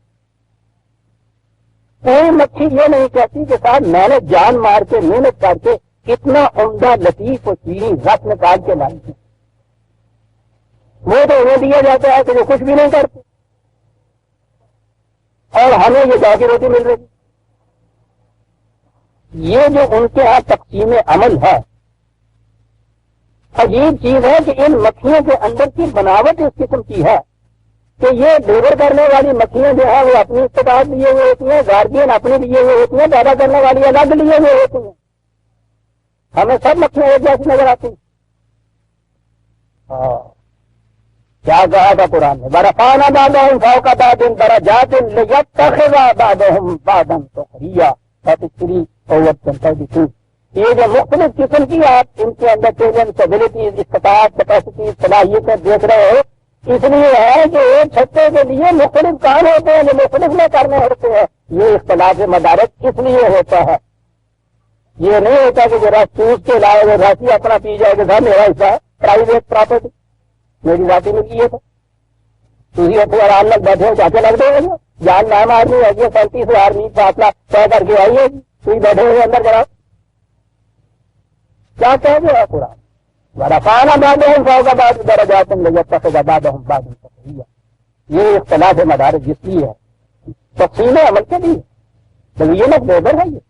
Speaker 1: کوئی مکھی یہ نہیں کہتی کہ صاحب میں نے جان مار کے محنت کر کے کتنا عمدہ لطیف اور چینی رس نکال کے لائی تھی. وہ تو انہیں دیا جاتا ہے کہ جو کچھ بھی نہیں کرتے اور ہمیں یہ گاؤں کی روٹی مل رہی. یہ جو ان کے یہاں تقسیم عمل ہے، عجیب چیز ہے کہ ان مکھیوں کے اندر کی بناوٹ اس قسم کی ہے کہ یہ ڈیلیور کرنے والی مکھیاں جو ہے وہ اپنی استطاعت لیے ہوئے ہوتی ہیں، گارجین اپنے لیے ہوئے ہوتی ہیں، پیدا کرنے والی الگ لیے ہوئے ہوتی ہیں. ہمیں سب مکھیاں ایک جیسی نظر آتی ہیں. کیا کہا تھا قرآن نے؟ برفانہ بادہم فوق بعض درجات لیتخذ بعضهم بعضا سخریا. یہ جو مختلف قسم کی آپ ان کے اندر ٹیلنٹ ایبلٹیز استطاعت کیپیسٹی صلاحیتیں دیکھ رہے ہو، اس لیے ہے کہ ایک چھتے کے لیے مختلف کام ہوتے ہیں جو مختلف میں کرنے ہوتے ہیں. یہ اختلاف مدارک اس لیے ہوتا ہے. یہ نہیں ہوتا کہ جو رس چوس کے لائے وہ رس ہی اپنا پی جائے کہ میرا حصہ ہے پرائیویٹ پراپرٹی میری ذاتی ملکی ہے. تھی اپنے آرام لگ بیٹھے ہو چاچے لگ رہے ہو جان نام آدمی ہے 37,000 میٹ فاصلہ طے کر کے آئی ہے تھی بیٹھے ہوئے اندر جناب. کیا کہہ دیا قرآن؟ ورفعنا بعضهم فوق بعض درجات لیتخذ بعضهم بعضا سخریا. یہ اختلاف مدارج جس لیے ہے تقسیم عمل کے لیے، تو یہ نہ بہتر ہے. یہ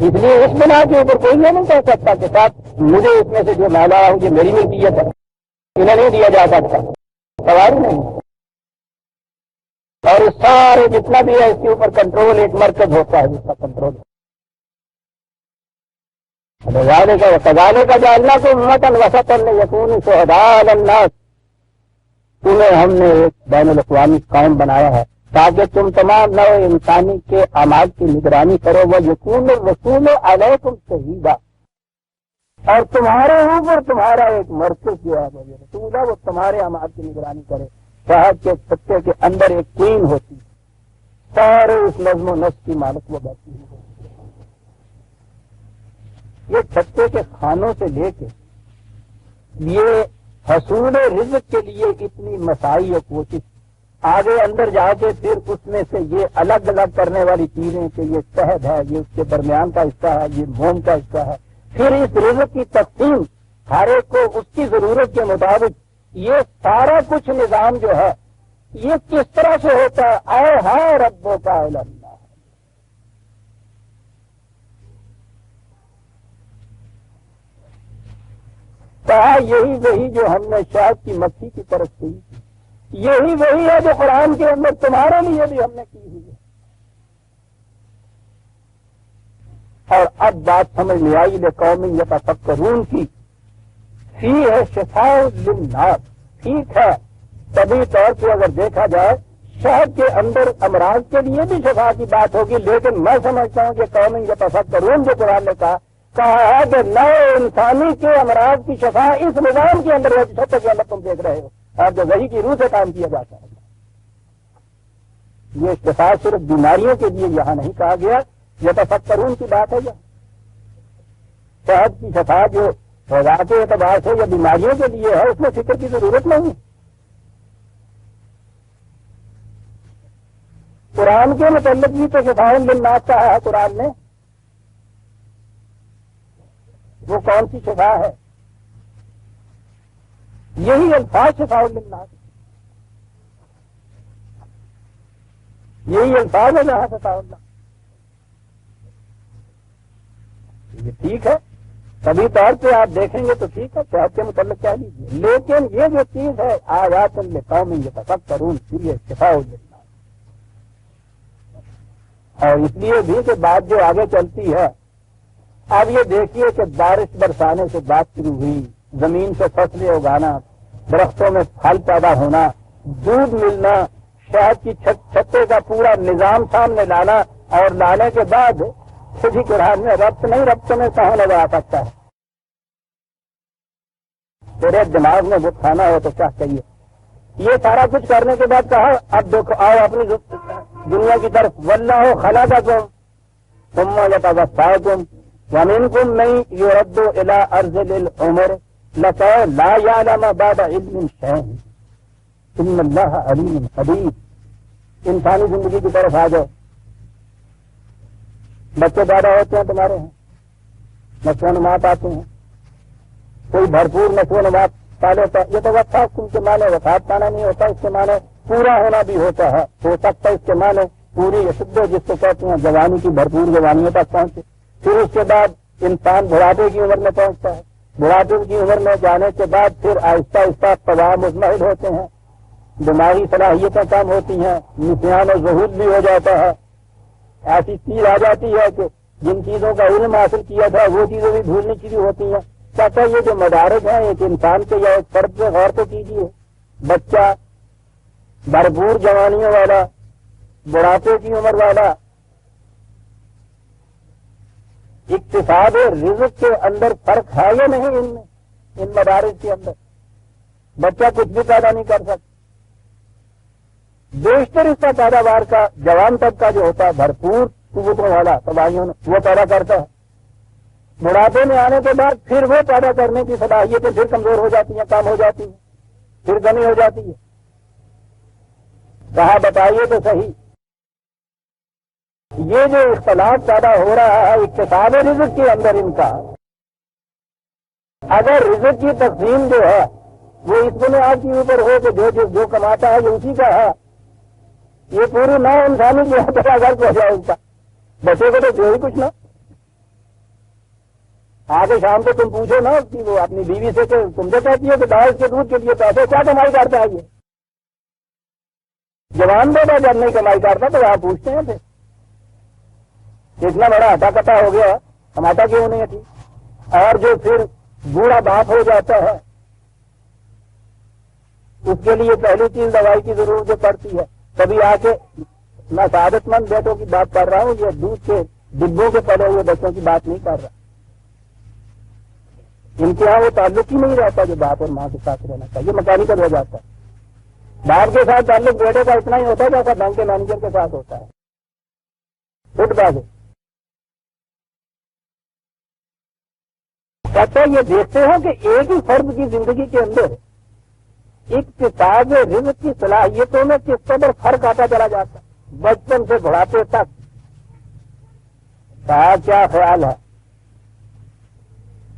Speaker 1: اس لیے اس بنا کے اوپر کوئی یہ نہیں کہہ سکتا کہ صاحب مجھے اس میں سے جو میں لایا ہوں یہ میری ملکیت ہے، انہیں نہیں دیا جا سکتا. سوال نہیں. اور اس سارے جتنا بھی ہے اس کے اوپر کنٹرول ایک مرکز ہوتا ہے جس کا کنٹرول سزانے کا جاننا کو امتن وسطن یکون شہداء علی الناس. تمہیں ہم نے ایک بین الاقوامی قوم بنایا ہے تاکہ تم تمام نو انسانی کے اعمال کی نگرانی کرو. وہ یکون الرسول علیکم شہیدا، اور تمہارے اوپر تمہارا ایک مرکز جو ہے وہ رسول ہے وہ تمہارے اعمال کی نگرانی کرے. شہد کے پتے کے اندر ایک کوئین ہوتی ہے، سارے اس نظم و نسق کی مالک وہ بیٹھی ہے. یہ چھتے کے کھانوں سے لے کے یہ حصول رزق کے لیے اتنی مساعی اور کوشش، آگے اندر جا کے پھر اس میں سے یہ الگ الگ کرنے والی چیزیں کہ یہ شہد ہے، یہ اس کے درمیان کا حصہ ہے، یہ موم کا حصہ ہے. پھر اس رزق کی تقسیم ہر ایک کو اس کی ضرورت کے مطابق، یہ سارا کچھ نظام جو ہے یہ کس طرح سے ہوتا ہے؟ اے ہاں ربوں کا اللہ. کہا یہی وہی جو ہم نے شہد کی مکھی کی طرف کی، یہی وہی ہے جو قرآن کے اندر تمہارے لیے بھی ہم نے کی ہوئی ہے. اور اب بات سمجھ میں آئی لقوم یتفکرون کی. فی ہے شفاء للناس، ٹھیک ہے طبی طور پہ اگر دیکھا جائے شہد کے اندر امراض کے لیے بھی شفا کی بات ہوگی، لیکن میں سمجھتا ہوں کہ قوم یتفکرون جو قرآن نے کہا ہے کہ نئے انسانی کے امراض کی شفا اس نظام کے اندر ہے جس کے اندر تم دیکھ رہے ہو اور جو وحی کی روح سے کام کیا جاتا ہے. یہ شفا صرف بیماریوں کے لیے یہاں نہیں کہا گیا، یتفکرون کی بات ہے. یہ شہد کی شفا جو غذا کے اعتبار سے یا بیماریوں کے لیے ہے اس میں فکر کی ضرورت نہیں. قرآن کے متعلق بھی تو شفاء للناس کہا ہے قرآن نے. وہ کون سی شفا ہے؟ یہی الفاظ شفاء للناس، یہی الفاظ ہے جہاں شفاء اللہ. یہ ٹھیک ہے طبی طور پہ آپ دیکھیں گے تو ٹھیک ہے، صحت کے متعلق کہہ لیجیے، لیکن یہ جو چیز ہے آیات لقوم یتفکرون یہ شفاء للناس. اور اس لیے بھی کہ بات جو آگے چلتی ہے اب یہ دیکھیے کہ بارش برسانے سے بات شروع ہوئی، زمین سے فصلیں اگانا، درختوں میں پھل پیدا ہونا، دودھ ملنا، شہد کی چھتے کا پورا نظام سامنے لانا، اور لانے کے بعد کسی قرآن میں ربط نہیں، ربط میں کہاں نظر آ سکتا ہے؟ تیرے دماغ میں وہ کھانا ہو تو کیا چاہیے؟ یہ سارا کچھ کرنے کے بعد کہا اب دیکھو آؤ اپنی دنیا کی طرف، واللہ خلقکم ثم یتوفاکم ومنکم من یرد الی ارذل العمر لکے لا یعلم بعد علم شیئا ان اللہ علیم حدید۔ انسانی زندگی کی طرف آ جاؤ، بچے پیدا ہوتے ہیں تمہارے ہیں، نشو و نما آتے ہیں، کوئی بھرپور نشو و نما پالے ہوتا ہے، یہ تو وفات تم کے معنی وفات پانا نہیں ہوتا، اس کے معنی پورا ہونا بھی ہوتا ہے، ہو سکتا ہے اس کے معنی پوری شدت جس کو کہتے ہیں جوانی کی بھرپور جوانیوں تک پہنچے، پھر اس کے بعد انسان بڑھاپے کی عمر میں پہنچتا ہے، بڑھاپے کی عمر میں جانے کے بعد پھر آہستہ آہستہ قوام مزمحل ہوتے ہیں، دماغی صلاحیتیں کم ہوتی ہیں، نسیان و ظہور بھی ہو جاتا ہے، ایسی چیز آ جاتی ہے کہ جن چیزوں کا علم حاصل کیا تھا وہ چیزیں بھی بھولنی شروع ہوتی ہیں۔ کہتا ہے یہ جو مدارج ہیں ایک انسان کے یا ایک فرد پہ غور تو کیجیے، بچہ بھرپور جوانیوں والا، بڑھاپے کی عمر والا، اقتصاد رزق کے اندر فرق ہے یا نہیں ان مدارج کے اندر؟ بچہ کچھ بھی پیدا نہیں کر سکتا، بیشتر اس کا پیداوار کا جوان طبقہ جو ہوتا ہے بھرپور قوتوں والا تباہیوں وہ پیدا کرتا ہے، بڑھاپے میں آنے کے بعد پھر وہ پیدا کرنے کی صلاحیتیں پھر کمزور ہو جاتی ہیں، کم ہو جاتی ہیں، پھر کمی ہو جاتی ہے۔ کہا بتائیے تو صحیح، یہ جو اختلاف پیدا ہو رہا ہے اقتصاد رزق کے اندر ان کا، اگر رزق کی تقسیم جو ہے وہ اس بنیاد کے اوپر ہو کہ جو کماتا ہے یہ اسی کا ہے، یہ پوری نو انسانی کی حد تک ہو جائے، اس کا بچے کو تو جو ہی کچھ نہ آگے شام کو تم پوچھو نا کہ وہ اپنی بیوی سے کہ تم سے کہتی ہے کہ داس کے دودھ کے لیے پیسے کیا کمائی کرتا ہے، یہ جوان بیٹا جب نہیں کمائی کرتا تو آپ پوچھتے ہیں پھر اتنا بڑا ہٹا کٹا ہو گیا کماتا کیوں نہیں ہے ٹھیک؟ اور جو پھر بوڑھا باپ ہو جاتا ہے اس کے لیے پہلی چیز دوائی کی ضرورت پڑتی ہے۔ کبھی آ کے میں سعادت مند بیٹوں کی بات کر رہا ہوں، یہ دودھ کے ڈبوں کے پڑے ہوئے بچوں کی بات نہیں کر رہا، ان کے یہاں وہ تعلق ہی نہیں رہتا جو باپ اور ماں کے ساتھ رہنا چاہیے، مکینیکل ہو جاتا ہے۔ باپ کے ساتھ تعلق بیٹے کا اتنا ہی ہوتا ہے جیسا بینک کے مینیجر کے ساتھ ہوتا ہے، فٹ بازے کہتا ہے یہ دیکھتے ہو کہ ایک ہی فرد کی زندگی کے اندر اقتصاد رزق کی صلاحیتوں میں کس قدر فرق آتا چلا جاتا ہے، بچپن سے بڑھاپے تک۔ کیا خیال ہے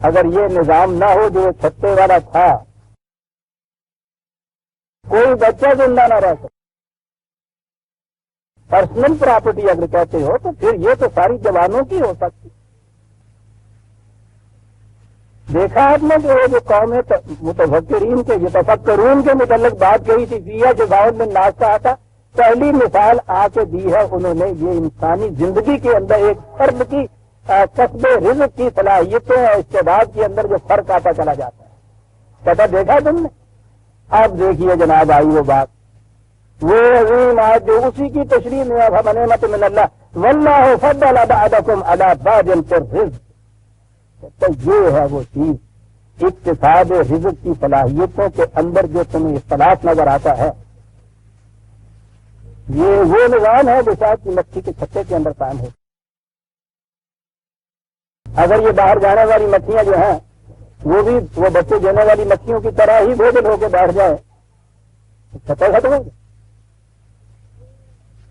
Speaker 1: اگر یہ نظام نہ ہو جو چھتے والا تھا، کوئی بچہ زندہ نہ رہ سکتا، پرسنل پراپرٹی اگر کہتے ہو تو پھر یہ تو ساری جوانوں کی ہو سکتی۔ دیکھا آپ نے کہ وہ جو قوم متفکرین کے یتفکرون کے متعلق بات کہی تھی، فیہ جزاء من ناس کا آتا، پہلی مثال آ کے دی ہے انہوں نے، یہ انسانی زندگی کے اندر ایک فرد کی کسب رزق کی صلاحیتوں اور استعداد کے اندر جو فرق آتا چلا جاتا ہے، کہتا دیکھا تم نے؟ اب دیکھیے جناب آئی وہ بات، وہ عظیم آیت جو اسی کی تشریح میں اب نعمت من اللہ واللہ فضل بعضکم علی بعض فی الرزق، تو یہ ہے وہ چیز اقتصاد رزق کی صلاحیتوں کے اندر جو تمہیں اختلاف نظر آتا ہے، یہ وہ نظام ہے جو شاید کی مکھی کے چھتے کے اندر قائم ہے۔ اگر یہ باہر جانے والی مکھیاں جو ہیں وہ بچے دینے والی مکھیوں کی طرح ہی بوجھل ہو کے بیٹھ جائے، چھتے ختم ہو گئے۔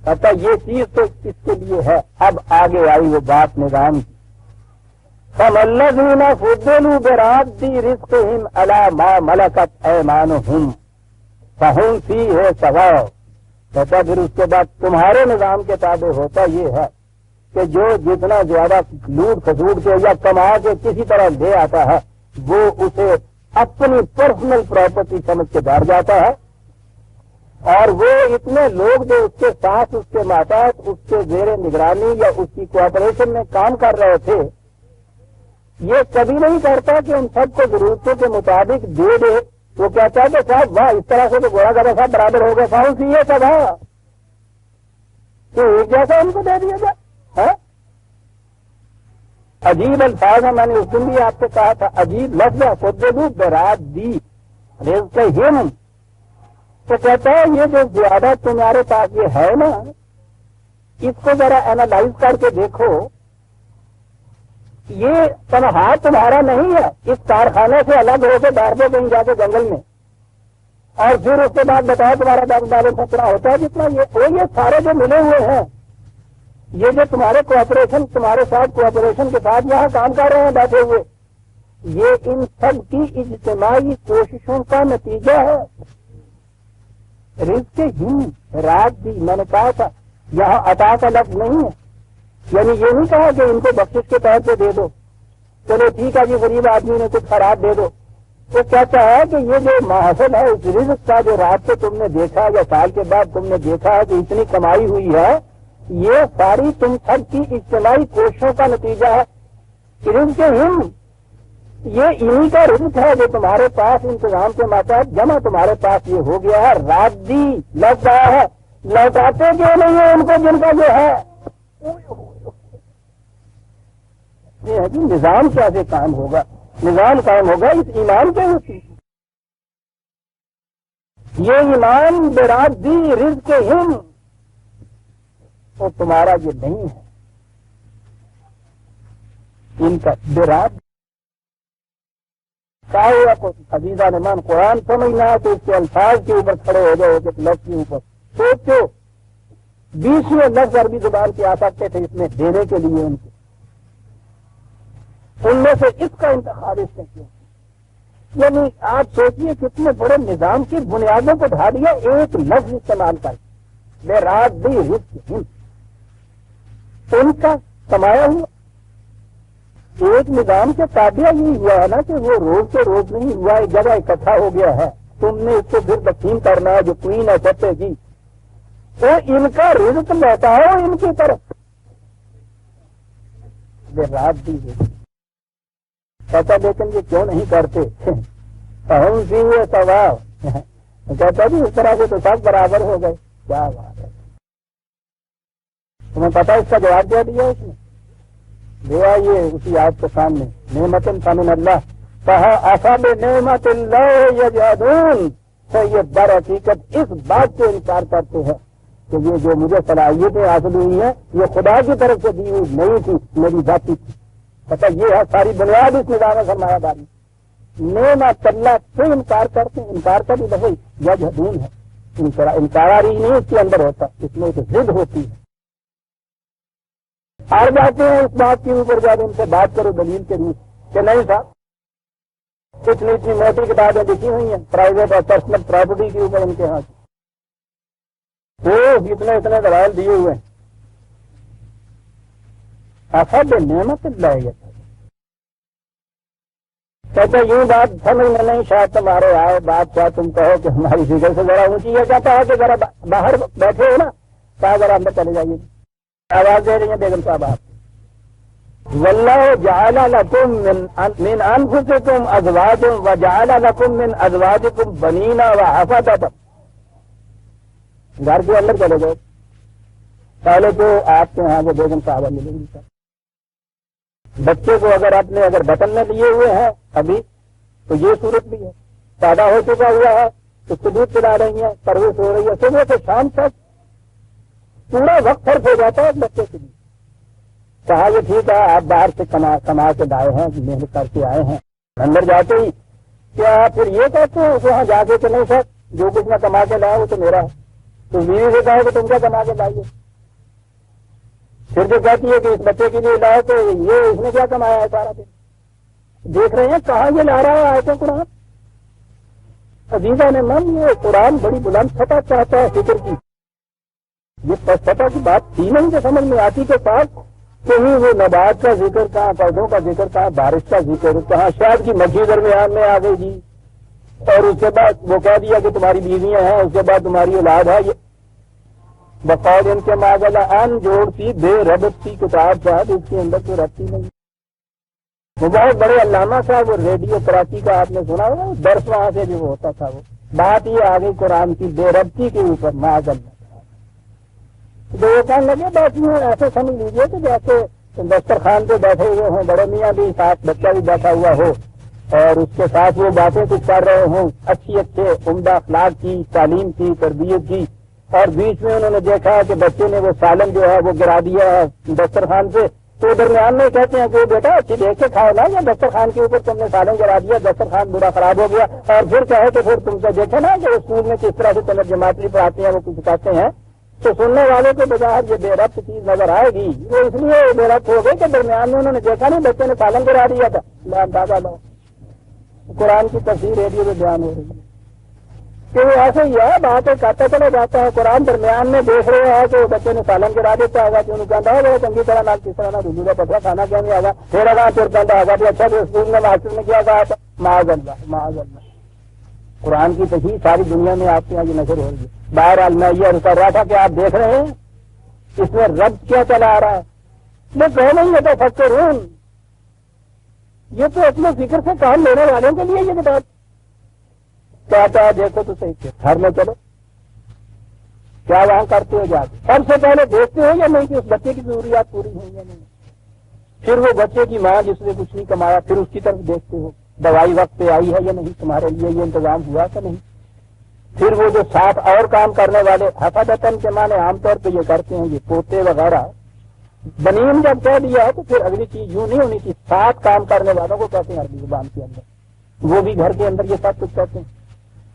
Speaker 1: کہتا یہ چیز تو اس کے لیے ہے۔ اب آگے آئی وہ بات نظام کی، فَالَّذِينَ فُضِّلُوا بِرَادِّ رِزْقِهِمْ عَلَىٰ مَا مَلَكَتْ أَيْمَانُهُمْ فَهُمْ فِيهِ سَوَاءٌ۔ کہتا پھر اس کے بعد تمہارے نظام کے تابع ہوتا یہ ہے کہ جو جتنا زیادہ لوٹ کھسوٹ کے یا کما کے کسی طرح لے آتا ہے وہ اسے اپنی پرسنل پراپرٹی سمجھ کے بیٹھ جاتا ہے، اور وہ اتنے لوگ جو اس کے ساتھ اس کے ماتحت اس کے زیر نگرانی یا اس کی کوآپریشن میں کام کر رہے تھے یہ کبھی نہیں کرتا کہ ان سب کو ضرورتوں کے مطابق دے دے. وہ کہتا ہے کہ صاحب واہ اس طرح سے تو گھوڑا گدھا صاحب برابر ہو گیا, کون سی یہ سب ہے کہ ایک جیسا ان کو دے دیا جائے. عجیب الفاظ ہے, میں نے اس دن بھی آپ سے کہا تھا, عجیب لفظ ہے. خود برات دی رزق ہم, تو کہتا ہے یہ جو زیادہ تمہارے پاس یہ ہے نا, اس کو ذرا اینالائز کر کے دیکھو, یہ تنہا تمہارا نہیں ہے, اس کارخانے سے الگ ہو کے باہر پہ کہیں جا کے جنگل میں, اور پھر اس کے بعد بتاؤ تمہارا بینک بیلنس اتنا ہوتا ہے جتنا یہ سارے جو ملے ہوئے ہیں, یہ جو تمہارے کوآپریشن, تمہارے ساتھ کوآپریشن کے ساتھ یہاں کام کر رہے ہیں بیٹھے ہوئے, یہ ان سب کی اجتماعی کوششوں کا نتیجہ ہے. رزق ہم رات دی, میں نے کہا تھا یہاں عطا کا لفظ نہیں ہے, یعنی یہ نہیں کہا کہ ان کو بخشش کے طور پہ دے دو, چلو ٹھیک ہے جی غریب آدمی نے کچھ خراب دے دو. وہ کہتا ہے کہ یہ جو محاسب ہے اس رزق کا, جو رات کو تم نے دیکھا یا سال کے بعد تم نے دیکھا ہے کہ اتنی کمائی ہوئی ہے, یہ ساری تم سب کی اجتماعی کوششوں کا نتیجہ ہے. رزق ہم یہ انہی کا رزق ہے جو تمہارے پاس انتظام کے ماتحت جمع تمہارے پاس یہ ہو گیا ہے. رات دی لگ رہا ہے, لوٹاتے کیوں نہیں ہے ان کو جن کا جو ہے. یہ ہے کہ نظام کیسے قائم ہوگا, نظام قائم ہوگا اس ایمان کے اوپر. یہ ایمان برات دی رزق ہم, اور تمہارا یہ نہیں ہے, ان کا برات کا ہوا. عزیزہ نمان قرآن سمجھنا ہے تو اس کے الفاظ کے اوپر کھڑے ہو جاؤ, کہ لفظ کے اوپر سوچو. 20 لفظ عربی زبان کے آ سکتے تھے اس میں دینے کے لیے ان میں سے اس کا انتخاب اس نے کیا. یعنی آپ سوچیے کتنے بڑے نظام کی بنیادوں کو ڈھا دیا ایک لفظ استعمال کر, بے رات دی رزق ہم. ان کا کمایا ہوا ایک نظام کے تابع یہ ہوا ہے نا کہ وہ روز سے روز نہیں ہوا, ایک جگہ اکٹھا ہو گیا ہے, تم نے اس کو پھر تقسیم کرنا ہے. جو کوئین ہے سطح کی, تو ان کا رزق لوٹاؤ ان کی طرف. بے رات دی کہتا لیکن یہ کیوں نہیں کرتے, ہم سی ہوئے ثواب. کہتا جی اس طرح سے تو سب برابر ہو گئے. کیا بات ہے, تمہیں پتا اس کا جواب دیا دیا اس نے دیا یہ اسی آپ کے سامنے. نعمت فمن اللہ, کہا اصحاب نعمت اللہ یجحدون. تو یہ در حقیقت اس بات سے انکار کرتے ہیں کہ یہ جو مجھے صلاحیتیں حاصل ہوئی ہیں یہ خدا کی طرف سے دی ہوئی نہیں تھی, میری ذاتی تھی. پتا یہ ہے ساری بنیاد اس نظام سرمایہ داری. نعمت اللہ سے انکار کرتے ہیں. انکار کا بھی لفظ یجحدون ہے, انکاری نہیں اس کے اندر ہوتا, اس میں ایک ضد ہوتی ہے. ہار جاتے ہیں اس بات کے اوپر جب ان سے بات کرو دلیل کے لیے کہ نہیں صاحب اتنی اتنی موٹی کتابیں لکھی ہوئی ہیں پرائیویٹ اور پرسنل پراپرٹی کے اوپر ان کے ہاتھ, وہ اتنے اتنے دلائل دیے ہوئے ہیں. اصحاب نعمت اللہ کہتے یوں بات سمجھ میں نہیں, شاید تمہارے آئے بات کیا تم کہو کہ ہماری فکر سے ذرا اونچی. یہ کہتا ہے کہ ذرا باہر بیٹھے ہو نا, کہا ذرا اندر چلے جائیے. آواز دے رہی ہیں بیگم صاحب آپ. واللہ جعل لکم من انفسکم ازواجا وجعل لکم من ازواجکم بنین وحفدۃ. گھر کے اندر چلے گئے, پہلے تو آپ کے یہاں وہ بیگم صاحبہ ملیں گی. بچے کو اگر بطن میں لیے ہوئے ہیں ابھی تو یہ صورت بھی ہے, پیدا ہو چکا ہوا ہے, اس کو دودھ پلا رہی ہیں, پرورش ہو رہی ہے, صبح سے شام تک پورا وقت صرف ہو جاتا ہے ایک بچے کے لیے. کہا یہ ٹھیک ہے آپ باہر سے کما کے لائے ہیں, محنت کر کے آئے ہیں. اندر جاتے ہی کیا پھر یہ کہتے ہیں وہاں جا کے کہ نہیں سر جو کچھ میں کما کے لایا وہ تو میرا ہے, تو بیوی سے کہو کہ تم کیا کما کے لائیے. پھر جو کہتی ہے کہ اس بچے کے لیے لاؤ تو یہ اس نے کیا کمایا ہے سارا دن. دیکھ رہے ہیں کہاں یہ لا رہا ہے آیتیں قرآن. عزیزہ نے من یہ قرآن بڑی بلند سطح چاہتا ہے فکر کی. یہ سطح کی بات تھی نہیں کہ سمجھ میں آتی کے ساتھ کہیں وہ نبات کا ذکر کہاں, پودوں کا ذکر کہاں, بارش کا ذکر کہاں, شاید کی مچھی درمیان میں آ گئی جی, اور اس کے بعد وہ کہہ دیا کہ تمہاری بیویاں ہیں, اس کے بعد تمہاری اولاد ہے. یہ بقول ان کے معاملہ ان جوڑتی بے ربط کی کتاب صاحب, اس کے اندر کوئی ربط ہی نہیں. وہ بہت بڑے علامہ صاحب، وہ ریڈیو کراچی کا آپ نے سنا ہوگا، درس وہاں سے جو ہوتا تھا، وہ بات یہ آ گئی قرآن کی بے ربطی کے اوپر، معاذ اللہ۔ تو وہ کہنے لگے بیٹھی ہوں، ایسے سمجھ لیجیے کہ جیسے دسترخوان پہ بیٹھے ہوئے ہوں، بڑے میاں بھی ساتھ، بچہ بھی بیٹھا ہوا ہو، اور اس کے ساتھ وہ باتیں کچھ کر رہے ہوں اچھی اچھے عمدہ اخلاق کی، تعلیم کی، تربیت کی، اور بیچ میں انہوں نے دیکھا کہ بچے نے وہ سالن جو ہے وہ گرا دیا ہے دسترخوان سے، تو درمیان میں کہتے ہیں کہ بیٹا اچھی دیکھ کے کھاؤ نا، یا دسترخوان کے اوپر تم نے سالن گرا دیا، دسترخوان برا خراب ہو گیا، اور پھر کہے تو پھر تم سے دیکھے نا کہ اسکول میں کس طرح سے تمہیں جماعتی پڑھاتے ہیں، وہ کچھ کہتے ہیں، تو سننے والوں کے بجائے یہ بے ربط چیز نظر آئے گی، وہ اس لیے بے ربط ہو گئی کہ درمیان میں انہوں نے دیکھا نہیں بچے نے سالن گرا دیا تھا۔ میں اندازہ لو قرآن کی تفسیر ریڈیو میں بیان ہو رہی ہے کہ وہ ایسے ہی ہے، بات کرتا چلا جاتا ہے، قرآن درمیان میں دیکھ رہے ہیں کہ وہ بچے نے سالن گرا دیتا ہوگا کہ انہوں کہتا ہے چنگی طرح نہ کس طرح نہ رجوع کا پتھرا کھانا کیا نہیں آگا، پھر اگر پھر کہتا ہوگا کہ اچھا جو اسکول میں ماسٹر نے کیا کہا تھا، معاذ اللہ معاذ اللہ۔ قرآن کی تشریح ساری دنیا میں آپ کے یہاں یہ نشر ہو رہی ہے۔ بہرحال میں یہ عرض کر رہا تھا کہ آپ دیکھ رہے ہیں اس میں رب کیا چلا آ رہا ہے، میں کہ نہیں یہ تو فکرون، یہ تو اپنے فکر سے کام لینے والوں کے لیے یہ بات کہتا ہے، دیکھو تو صحیح گھر میں چلو کیا وہاں کرتے ہو جا کے، سب سے پہلے دیکھتے ہو یا نہیں کہ اس بچے کی ضروریات پوری ہوئی یا نہیں، پھر وہ بچے کی ماں جس نے کچھ نہیں کمایا پھر اس کی طرف دیکھتے ہو، دوائی وقت پہ آئی ہے یا نہیں، تمہارے لیے یہ انتظام ہوا کہ نہیں، پھر وہ جو ساتھ اور کام کرنے والے حفاظتن کے معنی عام طور پہ یہ کرتے ہیں، یہ پوتے وغیرہ بنین جب کہہ دیا ہے تو پھر اگلی چیز یوں نہیں ہونی چاہیے، ساتھ کام کرنے والوں کو کہتے ہیں عربی زبان کے اندر، وہ بھی گھر کے اندر یہ سب کچھ کہتے ہیں،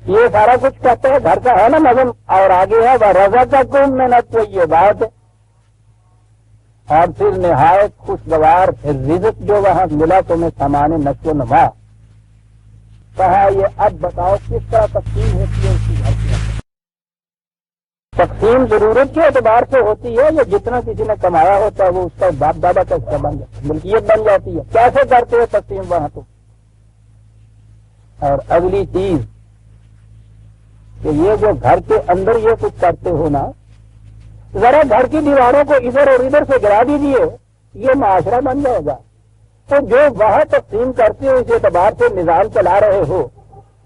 Speaker 1: یہ سارا کچھ کہتے ہیں، گھر کا ہے نا نظم، اور آگے ہے وہ رضا کا کم محنت کو یہ بات، اور پھر نہایت خوشگوار رزق جو وہاں ملا تمہیں سامان نشو و نما، کہا یہ اب بتاؤ کس طرح تقسیم ہوتی ہے اس کی گھر کے اندر، تقسیم ضرورت کے اعتبار سے ہوتی ہے یا جتنا کسی نے کمایا ہوتا ہے وہ اس کا باپ دادا کا حصہ بن جاتا ہے، ملکیت بن جاتی ہے، کیسے کرتے ہو تقسیم وہاں تو۔ اور اگلی چیز کہ یہ جو گھر کے اندر یہ کچھ کرتے ہو نا، ذرا گھر کی دیواروں کو ادھر اور ادھر سے گرا دیجیے، یہ معاشرہ بن جائے گا، تو جو وہاں تقسیم کرتے ہو اس اعتبار سے نظام چلا رہے ہو،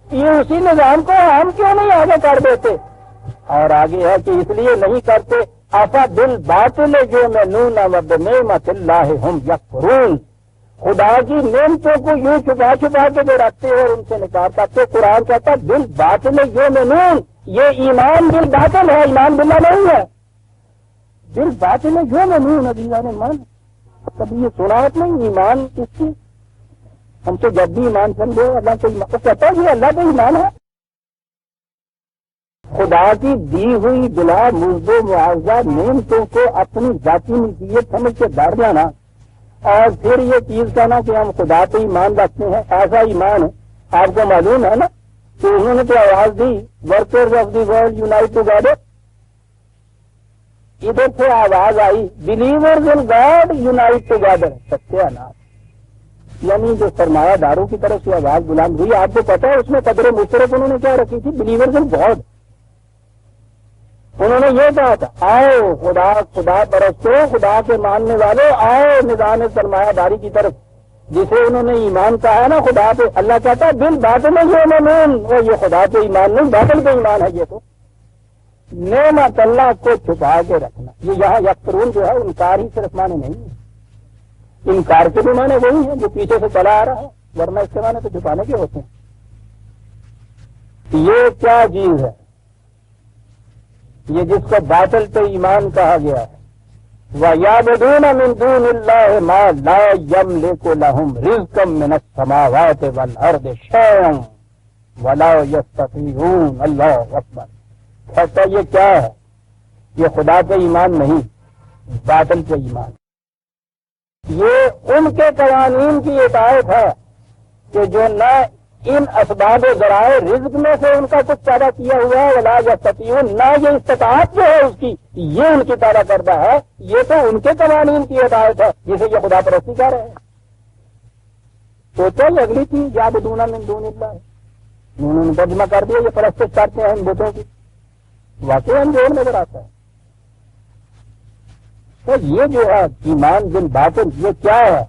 Speaker 1: یہ اسی نظام کو ہم کیوں نہیں آگے کر دیتے، اور آگے ہے کہ اس لیے نہیں کرتے، آفا دل باطل جو میں نون نعمت اللہ ہم یکفرون، خدا کی نعمتوں کو یوں چھپا چھپا کے جو رکھتے ہو اور ان سے نکار کرتے، قرآن کہتا ہے دل باطل جو میں نون، یہ ایمان دل باطل ہے، ایمان باللہ نہیں ہے، دل باطل جو میں نون، عزیزان من کبھی یہ سناوت نہیں ایمان کس کی، ہم تو جب بھی ایمان سمجھے اللہ کو ایمان، تو کہتا ہے یہ اللہ کا ایمان ہے، خدا کی دی ہوئی بلا مزد و معاوضہ نعمتوں کو اپنی ذاتی ملکیت سمجھ کے بیٹھ جانا، اور پھر یہ چیز کہنا کہ ہم خدا پہ ایمان رکھتے ہیں، ایسا ایمان ہے، آپ کو معلوم ہے نا کہ انہوں نے تو آواز دی workers of the world unite together, ادھر سے آواز آئی believers in God unite together, سچے اناج، یعنی جو سرمایہ داروں کی طرف سے آواز بلند ہوئی، آپ کو پتا ہے اس میں قدر مشترک انہوں نے کیا رکھی تھی، بلیورز ان گاڈ، انہوں نے یہ کہا تھا آؤ خدا پرستو، خدا کے ماننے والے آؤ نظام سرمایہ داری کی طرف، جسے انہوں نے ایمان کہا ہے نا خدا پہ، اللہ کہتا ہے دل باطل میں یہ مومن، وہ یہ خدا پہ ایمان نہیں باطل پہ ایمان ہے، یہ تو نعمت اللہ کو چھپا کے رکھنا، یہ یہاں یکفرون جو ہے انکار ہی صرف معنی نہیں ہے، انکار کے بھی معنی وہی ہیں جو پیچھے سے چلا آ رہا ہے، ورنہ اس کے معنی تو چھپانے کے ہوتے ہیں۔ یہ کیا چیز ہے یہ جس کو باطل پہ ایمان کہا گیا ہے، وَيَعْبُدُونَ مِن دُونِ اللَّهِ مَا لَا يَمْلِكُ لَهُمْ رِزْقًا مِّنَ السَّمَاوَاتِ وَالْأَرْضِ شَيْئًا وَلَا يَسْتَطِيعُونَ اللہ اکبر، کہتا یہ کیا ہے، یہ خدا پہ ایمان نہیں، باطل پہ ایمان، یہ ان کے قوانین کی اطاعت ہے کہ جو نہ ان اسباب و ذرائع رزق میں سے ان کا کچھ پیدا کیا ہوا ہے، ولا یستطیعون، نہ یہ استطاعت جو ہے اس کی یہ ان کی پیدا کردہ ہے، یہ تو ان کے قوانین کی ہدایت ہے جسے یہ خدا پرستی کہہ رہے ہیں۔ سوچو یہ اگلی چیز یعبدون من دون اللہ، انہوں نے ترجمہ کر دیا یہ پرستش کرتے ہیں ان بتوں کی، واقعی انجوڑ نظر آتا ہے۔ تو یہ جو ہے ایمان بن باطل یہ کیا ہے،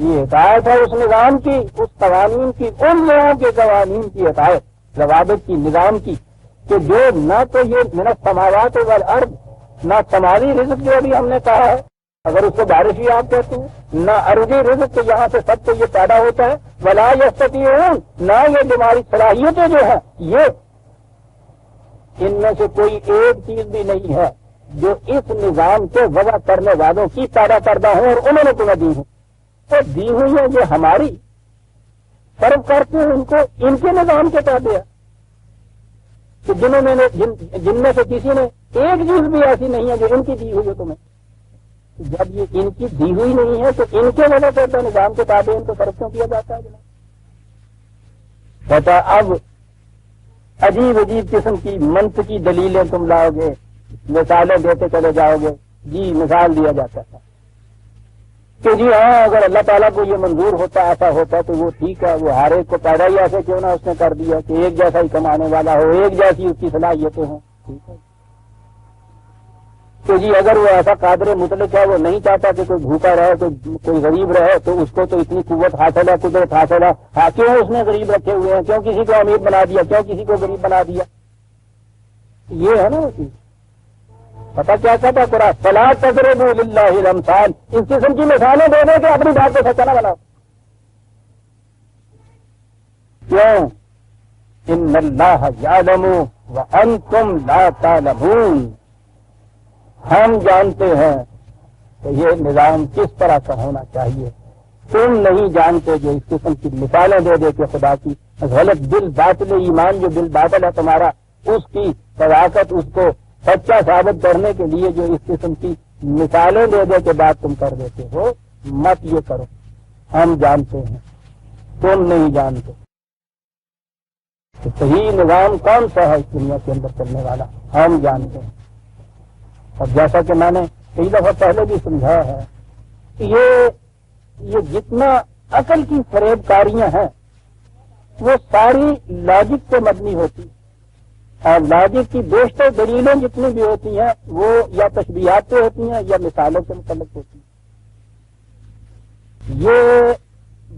Speaker 1: یہ ہدایت ہے اس نظام کی، اس قوانین کی، ان لوگوں کے قوانین کی ہدایت، ضوابط کی، نظام کی، کہ جو نہ تو یہ من السماوات والارض، نہ سماوی رزق جو ابھی ہم نے کہا ہے اگر اس کو بارش بھی آپ کہتے ہیں، نہ ارضی رزق تو یہاں سے سب کو یہ پیدا ہوتا ہے، ولا یستطیعون، نہ یہ تمہاری صلاحیتیں جو ہیں یہ ان میں سے کوئی ایک چیز بھی نہیں ہے جو اس نظام کے وضع کرنے والوں کی پیدا کردہ ہوں اور انہوں نے تمہیں دی ہوں، تو دی ہوئی ہے یہ ہماری، فرق کرتے ہیں ان کو ان کے نظام کے تابع ہے کہ جن میں سے کسی نے ایک چیز بھی ایسی نہیں ہے جو ان کی دی ہوئی ہے تمہیں، جب یہ ان کی دی ہوئی نہیں ہے تو ان کے وجہ سے نظام کے تابع ان کو فرق کیوں کیا جاتا ہے جناب؟ کہتا اب عجیب عجیب قسم کی منطقی دلیلیں تم لاؤ گے، مثالیں دیتے چلے جاؤ گے، جی مثال دیا جاتا تھا کہ جی ہاں اگر اللہ تعالیٰ کو یہ منظور ہوتا ایسا ہوتا تو وہ ٹھیک ہے، وہ ہر ایک کو پیدا ہی ایسے کیوں نہ اس نے کر دیا کہ ایک جیسا ہی کمانے والا ہو، ایک جیسی اس کی صلاحیتیں ہوں، ٹھیک ہے کہ جی اگر وہ ایسا قادر مطلق ہے، وہ نہیں چاہتا کہ کوئی بھوکا رہے، کوئی غریب رہے، تو اس کو تو اتنی قوت حاصل ہے، قدرت حاصل ہے، ہاں کیوں اس نے غریب رکھے ہوئے ہیں، کیوں کسی کو امیر بنا دیا، کیوں کسی کو غریب بنا دیا، یہ ہے نا وہ چیز۔ پتا کیا کہتا قرآن، فلا تضربوا للہ الامثال، اس قسم کی مثالیں دے دے کہ اپنی بات کو سچا نہ بناؤ۔ کیوں؟ ان اللہ یعلم وانتم لا تعلمون، ہم جانتے ہیں کہ یہ نظام کس طرح کا ہونا چاہیے، تم نہیں جانتے، جو اس قسم کی مثالیں دے دے کے خدا کی غلط دل باطل ایمان جو دل باطل ہے تمہارا، اس کی صداقت، اس کو سچا ثابت کرنے کے لیے جو اس قسم کی مثالیں دے دے کے بات تم کر دیتے ہو، مت یہ کرو، ہم جانتے ہیں تم نہیں جانتے۔ تو صحیح نظام کون سا ہے اس دنیا کے اندر چلنے والا، ہم جانتے ہیں۔ اور جیسا کہ میں نے کئی دفعہ پہلے بھی سمجھایا ہے کہ یہ جتنا عقل کی فریب کاریاں ہیں وہ ساری لاجک پہ مبنی ہوتی، اور لاجک کی بیشتر دلیلیں جتنی بھی ہوتی ہیں وہ یا تشبیہات پہ ہوتی ہیں یا مثالوں سے متعلق ہوتی ہیں۔ یہ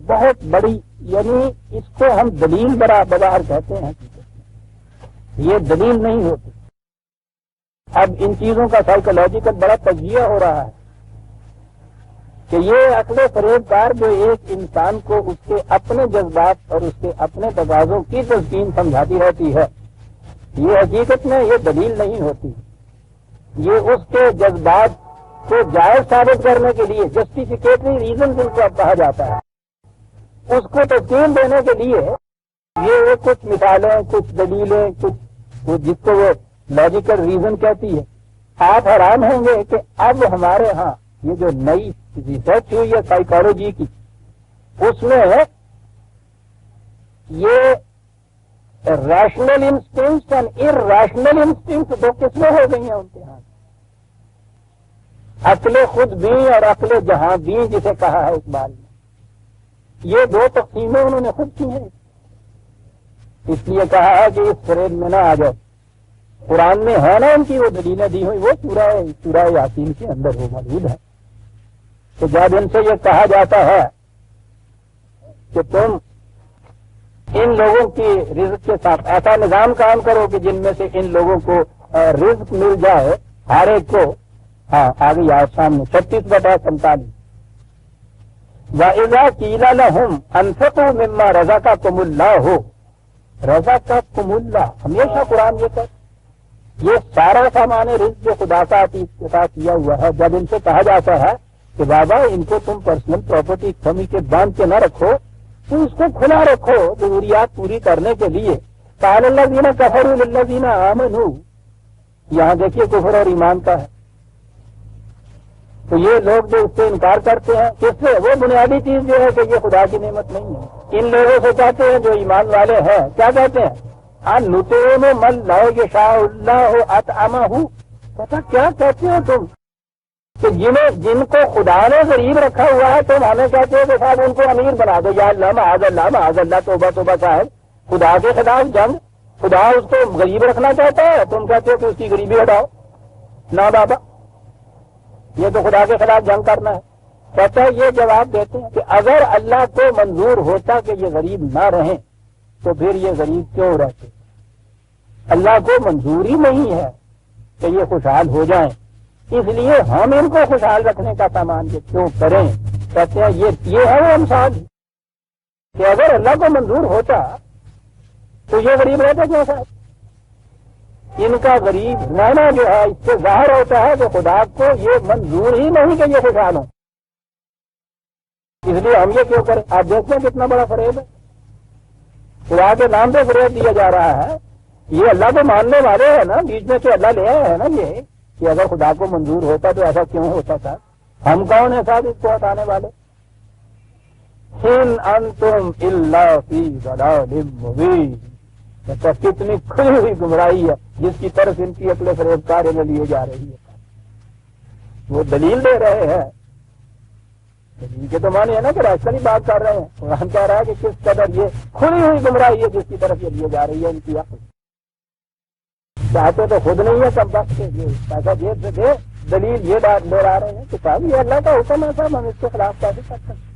Speaker 1: بہت بڑی، یعنی اس کو ہم دلیل بازار کہتے ہیں، یہ دلیل نہیں ہوتی۔ اب ان چیزوں کا سائیکولوجیکل بڑا تجزیہ ہو رہا ہے کہ یہ عقل فریب کار جو ایک انسان کو اس کے اپنے جذبات اور اس کے اپنے تقاضوں کی تسکین سمجھاتی رہتی ہے، یہ حقیقت میں یہ دلیل نہیں ہوتی، یہ اس کے جذبات کو جائز ثابت کرنے کے لیے جسٹیفیکیٹری ریزن جن کو کہا جاتا ہے، اس کو تسکین دینے کے لیے یہ کچھ مثالیں، کچھ دلیلیں، کچھ جس کو وہ لاجیکل ریزن کہتی ہے۔ آپ حیران ہوں گے کہ اب ہمارے ہاں یہ جو نئی ریسرچ ہوئی ہے سائیکالوجی کی، اس میں یہ ریشنل انسٹنکٹس اور ارریشنل انسٹنکٹس دو قسمیں ہو گئی ہیں ان کے ہاں، عقل خود بین اور عقل جہاں بین جسے کہا ہے اقبال نے، یہ دو تقسیمیں انہوں نے خود کی ہیں، اس لیے کہا ہے کہ اس فریب میں نہ آ جاؤ۔ قرآن میں ہے نا ان کی وہ دلیلیں دی ہوئی، وہ سورہ یاسین کے اندر وہ موجود ہے، تو جب ان سے یہ کہا جاتا ہے کہ تم ان لوگوں کی رزق کے ساتھ ایسا نظام قائم کرو کہ جن میں سے ان لوگوں کو رزق مل جائے ہر ایک کو، ہاں آگے آپ سامنے 36/47، وَإِذَا قِيلَ لَهُمْ أَنفِقُوا مِمَّا رَزَقَكُمُ اللَّهُ، رَزَقَكُمُ اللَّهُ، ہمیشہ قرآن یہ کہتا، یہ سارا سامان رزق جو خدا کا عطا کیا ہوا ہے، جب ان سے کہا جاتا ہے کہ بابا ان کو تم پرسنل پراپرٹی کمی کے باندھ کے نہ رکھو، تو اس کو کھلا رکھو ضروریات پوری کرنے کے لیے، قال الذین کفروا للذین آمنوا، یہاں دیکھیے کفر اور ایمان کا ہے، تو یہ لوگ جو اس سے انکار کرتے ہیں، کس سے؟ وہ بنیادی چیز جو ہے کہ یہ خدا کی نعمت نہیں ہے، ان لوگوں سے کہتے ہیں جو ایمان والے ہیں، کیا کہتے ہیں؟ نُطْعِمُ مَن لَّوْ يَشَاءُ اللَّهُ أَطْعَمَهُ، پتہ کیا کہتے ہو تم کہ جن کو خدا نے غریب رکھا ہوا ہے، تم ہمیں کہتے ہو کہ صاحب ان کو امیر بنا دو، یا اللہ معاذ اللہ معاذ اللہ، توبہ توبہ صاحب، خدا کے خلاف جنگ، خدا اس کو غریب رکھنا چاہتا ہے، تم کہتے ہو کہ اس کی غریبی ہٹاؤ، نہ بابا، یہ تو خدا کے خلاف جنگ کرنا ہے۔ کہتا ہے یہ جواب دیتے ہیں کہ اگر اللہ کو منظور ہوتا کہ یہ غریب نہ رہیں تو پھر یہ غریب کیوں رہتے؟ اللہ کو منظور ہی نہیں ہے کہ یہ خوشحال ہو جائیں، اس لیے ہم ان کو خوشحال رکھنے کا سامان یہ کیوں کریں؟ کہتے ہیں یہ ہے وہ مثال کہ اگر اللہ کو منظور ہوتا تو یہ غریب رہتا کیوں صاحب؟ ان کا غریب رہنا جو ہے اس سے ظاہر ہوتا ہے کہ خدا کو یہ منظور ہی نہیں کہ یہ خوشحال ہوں، اس لیے ہم یہ کیوں کریں؟ آپ دیکھتے ہیں کتنا بڑا فریب ہے، خدا کے نام پہ فریب دیا جا رہا ہے۔ یہ اللہ کو ماننے والے ہیں نا، بیچ میں سے اللہ لے آئے ہیں نا یہ کہ اگر خدا کو منظور ہوتا تو ایسا کیوں ہوتا تھا؟ ہم کون ہیں صاحب اس کو ہٹانے والے؟ ان انتم الا فی ضلال مبین، کتنی کھلی ہوئی گمراہی ہے جس کی طرف ان کی عقل فریب کار میں لیے جا رہی ہے۔ وہ دلیل دے رہے ہیں، دلیل کے تو معنی ہے نا کہ راستہ کی بات کر رہے ہیں۔ قرآن کہہ رہا ہے کہ کس قدر یہ کھلی ہوئی گمراہی ہے جس کی طرف یہ لیے جا رہی ہے ان کی عقل۔ چاہتے تو خود نہیں ہے کم وقت کے یہ پیسہ جیب سے دے، دلیل یہ بات لے آ رہے ہیں کہ صاحب یہ اللہ کا حکم ہے، صاحب ہم اس کے خلاف کیسے کر سکتے؟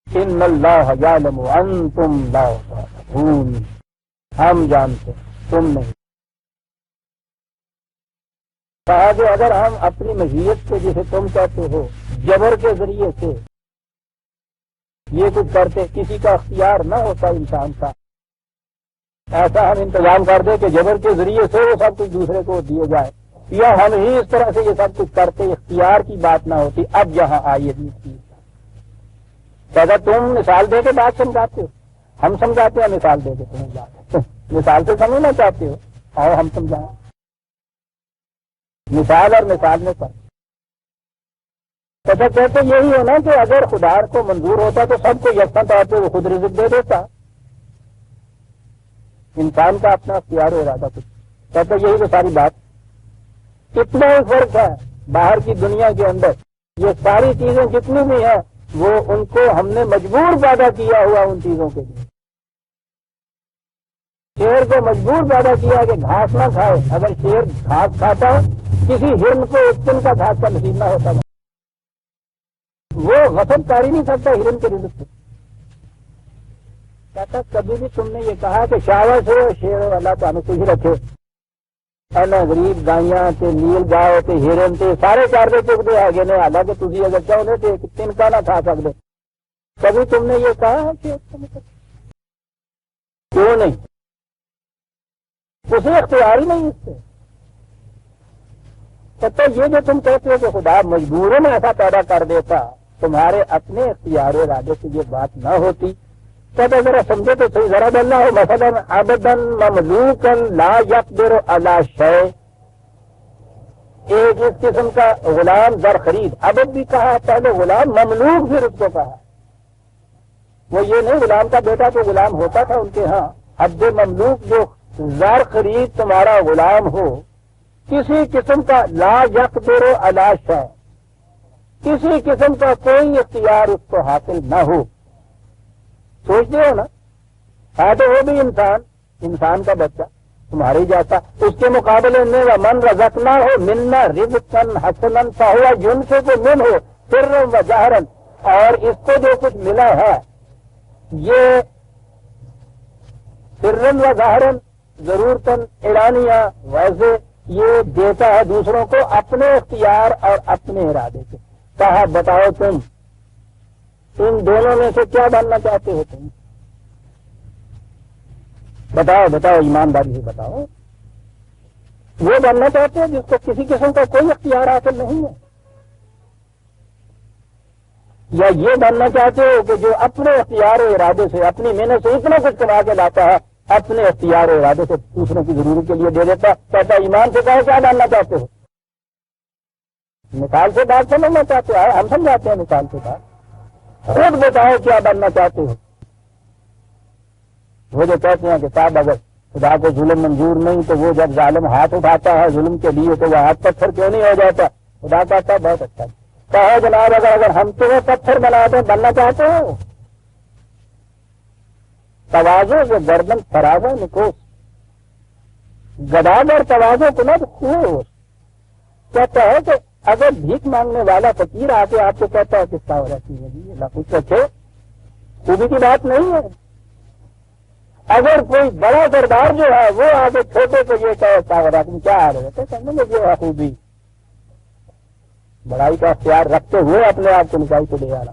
Speaker 1: ان اللہ یعلم وانتم لا تعلمون، ہم جانتے تم نہیں۔ کہا کہ اگر ہم اپنی مشیت سے جسے تم کہتے ہو جبر کے ذریعے سے یہ کچھ کرتے، کسی کا اختیار نہ ہوتا انسان کا، ایسا ہم انتظام کر دیں کہ جبر کے ذریعے سے وہ سب کچھ دوسرے کو دیے جائے، یا ہم ہی اس طرح سے یہ سب کچھ کرتے، اختیار کی بات نہ ہوتی۔ اب یہاں آئیے کہتا تم مثال دے کے بات سمجھاتے ہو، ہم سمجھاتے ہیں مثال دے کے تمہیں بات، مثال سے سمجھنا چاہتے ہو، آؤ ہم سمجھائیں۔ مثال اور مثال میں فرق۔ کہتے یہی ہے نا کہ اگر خدا کو منظور ہوتا تو سب کو یکساں طور پہ وہ خود رزق دے دیتا، انسان کا اپنا اختیار ہو رہا تھا کچھ۔ کہتے یہی تو ساری بات، اتنا ہی فرق ہے باہر کی دنیا کے اندر۔ یہ ساری چیزیں جتنی بھی ہیں وہ ان کو ہم نے مجبور پیدا کیا ہوا ان چیزوں کے لیے۔ شیر کو مجبور پیدا کیا کہ گھاس نہ کھائے، اگر شیر گھاس کھاتا کسی ہرن کو ایک دن کا گھاس کا نصیب نہ ہوتا، وہ غصب کر ہی نہیں سکتا ہرن کے رزق سے۔ کہتا کبھی بھی تم نے یہ کہا کہ شاور سے شیر اور اللہ تعالیٰ خوش رکھے، اینا غریب گائیاں تے نیل گاؤ تے ہرن تے سارے چارے چکتے ہے گے، حالانکہ تھی اگر چاہتے تو ایک تنکا نہ کھا سکتے، کبھی تم نے یہ کہا کہ کیوں نہیں؟ اسے اختیار ہی نہیں اس سے۔ کہتا یہ جو تم کہتے ہو کہ خدا مجبوروں ایسا پیدا کر دیتا، تمہارے اپنے اختیار ارادے سے یہ بات نہ ہوتی۔ کہتا ذرا سمجھے تو صحیح، ذرا بلّہ ہو مثلا عبداً مملوکاً لا یقدر علی شیء، ایک اس قسم کا غلام زر خرید، عبد بھی کہا پہلے، غلام مملوک پھر اس کو کہا۔ وہ یہ نہیں غلام کا بیٹا تو غلام ہوتا تھا ان کے ہاں، عبد مملوک جو زر خرید تمہارا غلام ہو، کسی قسم کا لا یقدر علی شیء، کسی قسم کا کوئی اختیار اس کو حاصل نہ ہو۔ سوچتے ہو نا، ہے تو وہ بھی انسان کا بچہ تمہارے جیسا، اس کے مقابلے میں ومن رزقناہ منا رزقا حسنا فہو ينفق منہ سرا وجہرا، اور اس کو جو کچھ ملا ہے یہ سرا وجہرا ضرورتاً اعلانیہ ویسے یہ دیتا ہے دوسروں کو اپنے اختیار اور اپنے ارادے سے۔ کہا بتاؤ تم ان دونوں میں سے کیا بننا چاہتے ہو؟ تم بتاؤ ایمانداری سے بتاؤ۔ وہ بننا چاہتے ہیں جس کو کسی قسم کا کوئی اختیار حاصل نہیں ہے، یا یہ بننا چاہتے ہو کہ جو اپنے اختیار و ارادے سے اپنی محنت سے اتنا کچھ کما کے لاتا ہے، اپنے اختیار و ارادے سے دوسروں کی ضرورت کے لیے دے دیتا؟ کہتا ایمان سے کہو کیا بننا چاہتے ہو؟ مثال سے بات سمجھنا چاہتے ہو؟ ہم سمجھاتے ہیں مثال سے بات، خود بتاؤ کیا بننا چاہتے ہو؟ وہ جو کہتے ہیں کہ صاحب اگر خدا کو ظلم منظور نہیں تو وہ جب ظالم ہاتھ اٹھاتا ہے ظلم کے لیے تو وہ ہاتھ پتھر کیوں نہیں ہو جاتا؟ خدا کہتا ہے بہت اچھا، کہو جناب اگر ہم تمہیں پتھر بنا دیں بننا چاہتے ہو؟ توازو جو گردن فرازو نکوس، گداگر توازو کو نہ خوش، کہتا ہے کہ اگر بھیک مانگنے والا فقیر آ کے آپ کو کہتا ہے کس کا ہو رہتی ہے جی اللہ کچھ رکھے، خوبی کی بات نہیں ہے۔ اگر کوئی بڑا سردار جو ہے وہ آگے چھوٹے کو یہ کہے کیا ہو رہا تم کیا آ رہے تھے کہنے لگے ہے خوبی، بڑائی کا اختیار رکھتے ہوئے اپنے آپ کو نکائی کو لے آنا،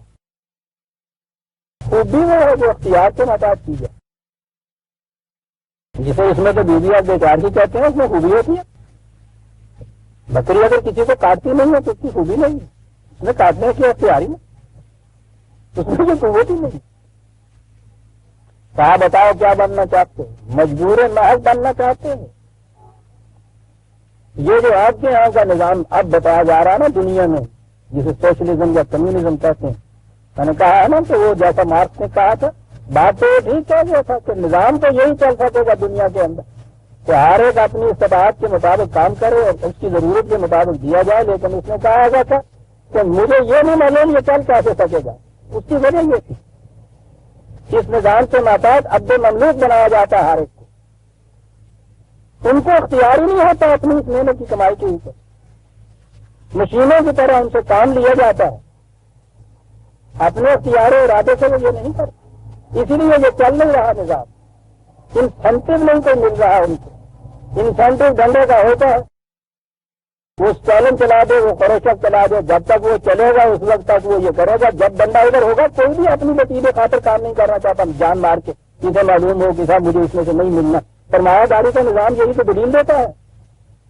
Speaker 1: خوبی وہ ہے جو اختیار سے ناطاق کی جائے، جسے اس میں تو بیوی آپ بیکار کی کہتے ہیں اس میں خوبی ہوتی ہے۔ بکری اگر کسی کو کاٹتی نہیں ہے تو اس کی خوبی نہیں ہے، اس میں کاٹنے کی اختیار ہی نہیں، اس میں کوئی قوت ہی نہیں۔ کہا بتاؤ کیا بننا چاہتے ہیں؟ مجبور محض بننا چاہتے ہیں؟ یہ جو آپ کے یہاں کا نظام اب بتایا جا رہا ہے نا دنیا میں، جسے سوشلزم یا کمیونزم کہتے ہیں، میں نے کہا ہے نا کہ وہ جیسا مارکس نے کہا تھا بات تو ٹھیک ہے جو تھا کہ نظام تو یہی چل سکے گا دنیا کے اندر کہ ہر ایک اپنی استطاعت کے مطابق کام کرے اور اس کی ضرورت کے مطابق دیا جائے، لیکن اس نے کہا گیا تھا کہ مجھے یہ نہیں معلوم یہ چل کیسے سکے گا، اس کی وجہ یہ تھی اس نظام کے ماتحت عبد مملوک بنایا جاتا ہے ہر ایک کو، ان کو اختیار ہی نہیں ہوتا اپنی اس محنت کی کمائی کے اوپر، مشینوں کی طرح ان سے کام لیا جاتا ہے، اپنے اختیار و ارادے سے وہ یہ نہیں کرتے، اسی لیے یہ چل نہیں رہا نظام، انسینٹو نہیں کوئی مل رہا ان کو، انسینٹو ڈنڈے کا ہوتا ہے، وہ چیلنج چلا دے وہ فروشت چلا دے، جب تک وہ چلے گا اس وقت تک وہ یہ کرے گا، جب ڈنڈا ادھر ہوگا کوئی بھی اپنی لطیفے خاطر کام نہیں کرنا چاہتا، جان مار کے کسے معلوم ہو کہ صاحب مجھے اس میں سے نہیں ملنا، سرمایہ داری کا نظام یہی تو دلیل دیتا ہے،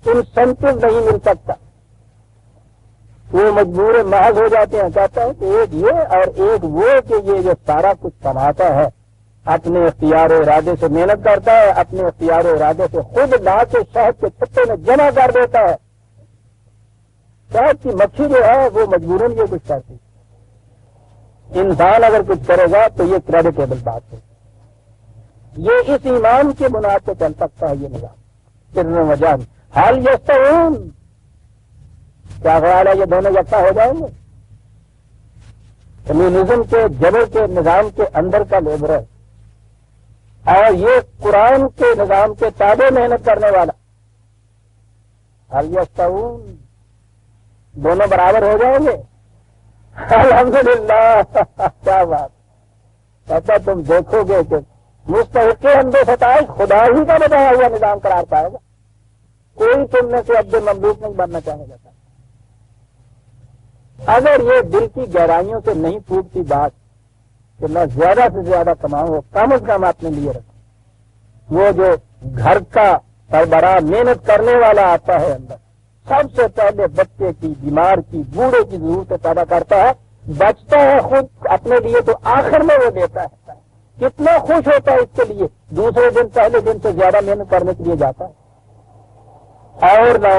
Speaker 1: انسینٹو نہیں مل سکتا، وہ مجبور محض ہو جاتے ہیں، کہتا ہے کہ ایک یہ اور ایک وہ کہ یہ جو سارا کچھ کماتا ہے اپنے اختیار و ارادے سے محنت کرتا ہے، اپنے اختیار و ارادے سے خود لا کے شہد کے چھتے میں جمع کر دیتا ہے، شہد کی مکھی جو ہے وہ مجبوراً یہ کچھ کرتی، انسان اگر کچھ کرے گا تو یہ کریڈیٹیبل بات ہے، یہ اس ایمان کے بنیاد پہ چل سکتا ہے یہ نظام سر وجہ حال یستعون، کیا خیال ہے یہ دونوں یکساں ہو جائیں گے؟ کمیونزم کے جبر کے نظام کے اندر کا لیبر اور یہ قرآن کے نظام کے تابع محنت کرنے والا، حال یستعون، دونوں برابر ہو جائیں گے؟ الحمدللہ کیا بات، کہتا تم دیکھو گے کہ مستحق حمد و ستائش خدا ہی کا بتایا ہوا نظام قرار پائے گا، کوئی تم میں سے عبد مملوک نہیں بننا چاہے گا۔ اگر یہ دل کی گہرائیوں سے نہیں پھوٹتی بات کہ میں زیادہ سے زیادہ کماؤں، وہ کم از کم اپنے لیے رکھوں، وہ جو گھر کا سربراہ محنت کرنے والا آتا ہے اندر سب سے پہلے بچے کی، بیمار کی، بوڑھے کی ضرورتیں پیدا کرتا ہے، بچتا ہے خود اپنے لیے تو آخر میں وہ دیتا ہے، کتنا خوش ہوتا ہے اس کے لیے، دوسرے دن پہلے دن سے زیادہ محنت کرنے کے لیے جاتا ہے، اور نہ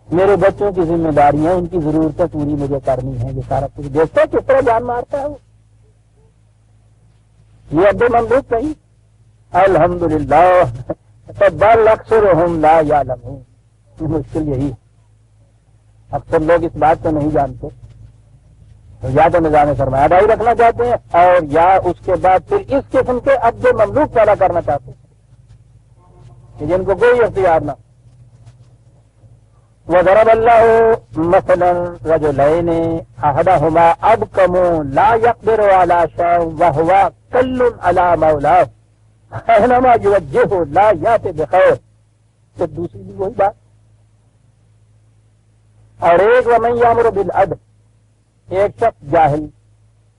Speaker 1: میرے بچوں کی ذمہ داریاں ان کی ضرورتیں پوری مجھے کرنی ہے، یہ سارا کچھ دیکھتا ہے کس طرح جان مارتا ہے وہ، یہ عبد مملوک نہیں۔ الحمدللہ بل اکثرہم لا یعلمون، مشکل یہی، اکثر لوگ اس بات کو نہیں جانتے، یا تو نظام سرمایہ داری رکھنا چاہتے ہیں اور یا اس کے بعد پھر اس قسم کے عبد مملوک پیدا کرنا چاہتے ہیں کہ جن کو کوئی اختیار نہ۔ وضرب اللہ مثلا رجلین احدہما ابکم لا یقدر علی شیء وہو کل علی مولاه اینما یوجہہ لا یأتی بخیر، تو دوسری بھی وہی بات، اور ایک ومن یامر بالعدل، ایک شخص جاہل،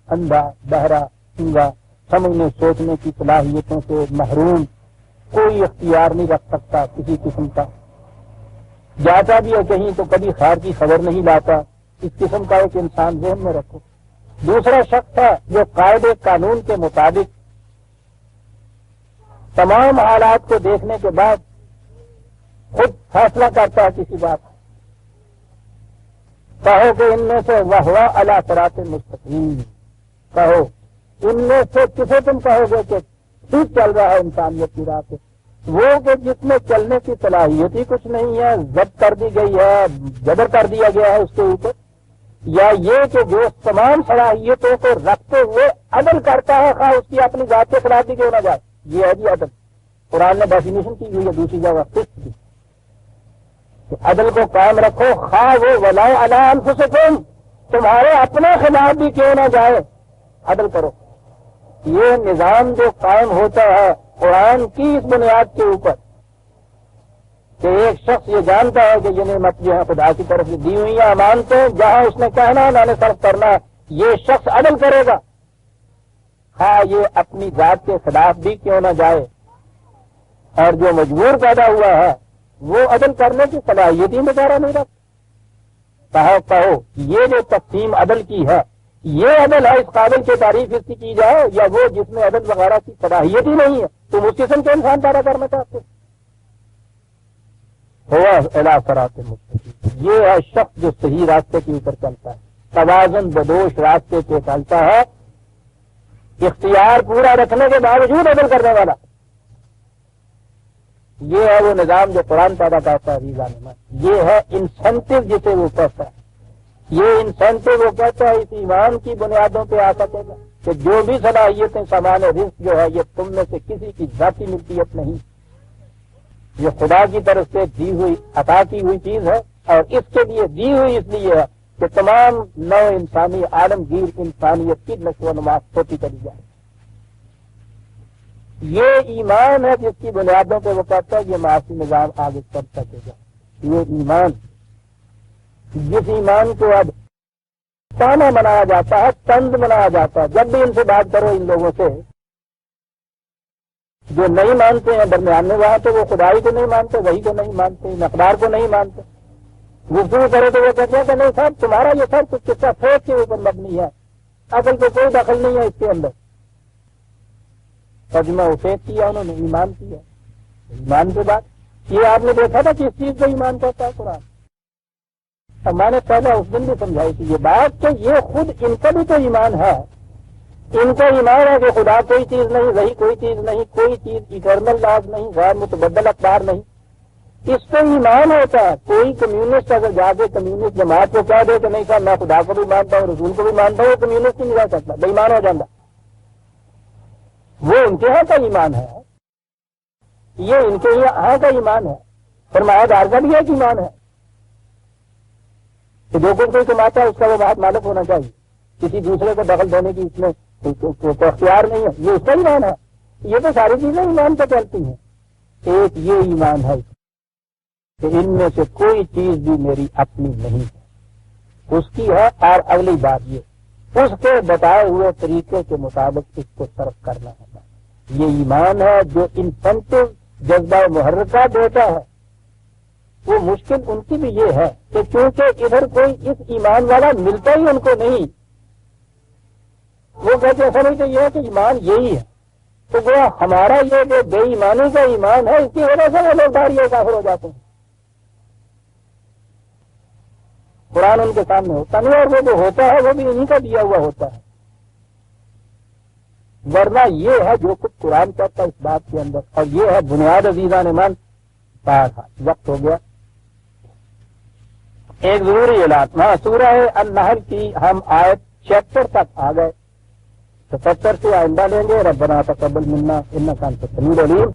Speaker 1: اندھا، بہرا، گونگا، سمجھنے سوچنے کی صلاحیتوں سے محروم، کوئی اختیار نہیں رکھ سکتا کسی قسم کا، جاتا بھی ہے کہیں تو کبھی خیر کی خبر نہیں لاتا، اس قسم کا ایک انسان ذہن میں رکھو۔ دوسرا شخص تھا جو قاعدے قانون کے مطابق تمام حالات کو دیکھنے کے بعد خود فیصلہ کرتا ہے کسی بات، کہو کہ ان میں سے وہوا علی صراط مستقیم، کہو ان میں سے کسے تم کہو گے کہ ٹھیک چل رہا ہے انسانیت کی راہ پہ، وہ کہ جس میں چلنے کی صلاحیت ہی کچھ نہیں ہے، ضبط کر دی گئی ہے، جبر کر دیا گیا ہے اس کے اوپر، یا یہ کہ جو تمام صلاحیتوں کو رکھتے ہوئے عدل کرتا ہے، خواہ اس کی اپنی ذات کے خلاف بھی کیوں نہ جائے، یہ ہے جی عدل، قرآن نے ڈیفینیشن کی ہوئی ہے دوسری جگہ فقہ کی۔ کہ عدل کو قائم رکھو، خواہ وہ ولا علی انفسکم، تمہارے اپنے خلاف بھی کیوں نہ جائے، عدل کرو۔ یہ نظام جو قائم ہوتا ہے قرآن کی اس بنیاد کے اوپر کہ ایک شخص یہ جانتا ہے کہ یہ نعمت جو ہے خدا کی طرف سے دی ہوئی ہے، امانتیں جہاں اس نے کہنا میں نے صرف کرنا ہے، یہ شخص عدل کرے گا، ہاں یہ اپنی ذات کے خلاف بھی کیوں نہ جائے، اور جو مجبور پیدا ہوا ہے وہ عدل کرنے کی صلاحیت ہی بیچارہ نہیں رکھتا۔ کہو یہ جو تقسیم عدل کی ہے یہ عدل ہے، اس قابل کی تعریف اس کی جائے، یا وہ جس میں عدل وغیرہ کی صلاحیت ہی نہیں ہے، تم اس قسم کے انسان پیدا کرنا چاہتے ہوا الی صراط مستقیم۔ یہ ہے شخص جو صحیح راستے کے اوپر چلتا ہے، توازن بدوش راستے پہ چلتا ہے، اختیار پورا رکھنے کے باوجود عدل کرنے والا۔ یہ ہے وہ نظام جو قرآن پیدا کرتا ہے عزیزان من۔ یہ ہے انسینٹو جسے وہ کہتا ہے، یہ انسینٹو وہ کہتا ہے اس ایمان کی بنیادوں پہ آ سکے گا کہ جو بھی صلاحیتیں سامان رزق جو ہے یہ تم میں سے کسی کی ذاتی ملکیت نہیں، یہ خدا کی طرف سے دی ہوئی عطا کی ہوئی چیز ہے، اور اس کے لیے دی ہوئی اس لیے ہے کہ تمام نو انسانی عالمگیر انسانیت کی نشو و نما ہوتی چلی جائے۔ یہ ایمان ہے جس کی بنیادوں پہ وہ کہتا ہے یہ معاشی نظام آگے چل سکے گا۔ یہ ایمان جس ایمان کو اب تانا منایا جاتا ہے، طنز منایا جاتا ہے، جب بھی ان سے بات کرو ان لوگوں سے جو نہیں مانتے ہیں درمیان میں، وہاں تو وہ خدائی کو نہیں مانتے، وہی کو نہیں مانتے، مقدار کو نہیں مانتے، گفتگو کرے تو وہ کہتے ہیں کہ نہیں صاحب تمہارا یہ سب کچھ قصہ سوچ کے اوپر مبنی ہے، عقل کو کوئی دخل نہیں ہے اس کے اندر۔ ترجمہ افید کیا انہوں نے، ایمان کیا، ایمان کے بعد یہ آپ نے دیکھا تھا کہ اس چیز کو ایمان کہتا ہے قرآن۔ اب میں نے پہلے اس دن بھی سمجھائی تھی یہ بات کہ یہ خود ان کا بھی تو ایمان ہے، ان کا ایمان ہے کہ خدا کوئی چیز نہیں، وہی کوئی چیز نہیں، کوئی چیز ایٹرنل لاز نہیں، غیر متبدل اقدار نہیں، اس پہ ایمان ہوتا ہے۔ کوئی کمیونسٹ اگر جا کے کمیونسٹ جماعت کو کہہ دے کہ نہیں صاحب میں خدا کو بھی مانتا ہوں رسول کو بھی مانتا ہوں، وہ کمیونسٹ ہی نہیں رہ سکتا، بے ایمان ہو جاتا۔ وہ ان کے یہاں کا ایمان ہے، یہ ان کے یہاں کا ایمان ہے، فرمایا دار کا بھی ایک ایمان ہے کہ جو کچھ کوئی کماتا ہے اس کا وہ بہت مالک ہونا چاہیے، کسی دوسرے کو دخل دینے کی اس میں تو اختیار نہیں ہے، یہ اس کا ایمان ہے۔ یہ تو ساری چیزیں ایمان پہ چلتی ہیں۔ ایک یہ ایمان ہے کہ ان میں سے کوئی چیز بھی میری اپنی نہیں ہے، اس کی ہے، اور اگلی بات یہ اس کے بتائے ہوئے طریقے کے مطابق اس کو صرف کرنا ہوگا۔ یہ ایمان ہے جو انسینٹو جذبہ محرکہ دیتا ہے۔ وہ مشکل ان کی بھی یہ ہے کہ چونکہ ادھر کوئی اس ایمان والا ملتا ہی ان کو نہیں، وہ کہتے ایسا نہیں کہ یہ ہے کہ ایمان یہی ہے، تو وہ ہمارا یہ جو بے ایمانی کا ایمان ہے اس کی وجہ سے وہ لوگ داریے کافر ہو جاتے ہیں۔ قرآن ان کے سامنے ہوتا نہیں، اور وہ جو ہوتا ہے وہ بھی انہیں کا دیا ہوا ہوتا ہے، ورنہ یہ ہے جو کچھ قرآن کہتا ہے اس بات کے اندر، اور یہ ہے بنیاد عزیزان من۔ وقت ہو گیا، ایک ضروری اعلان، ہاں سورہ النحل کی ہم آیت 76 تک آ گئے، 77 سے آئندہ لیں گے۔ ربنا تقبل منا انک انت السمیع العلیم۔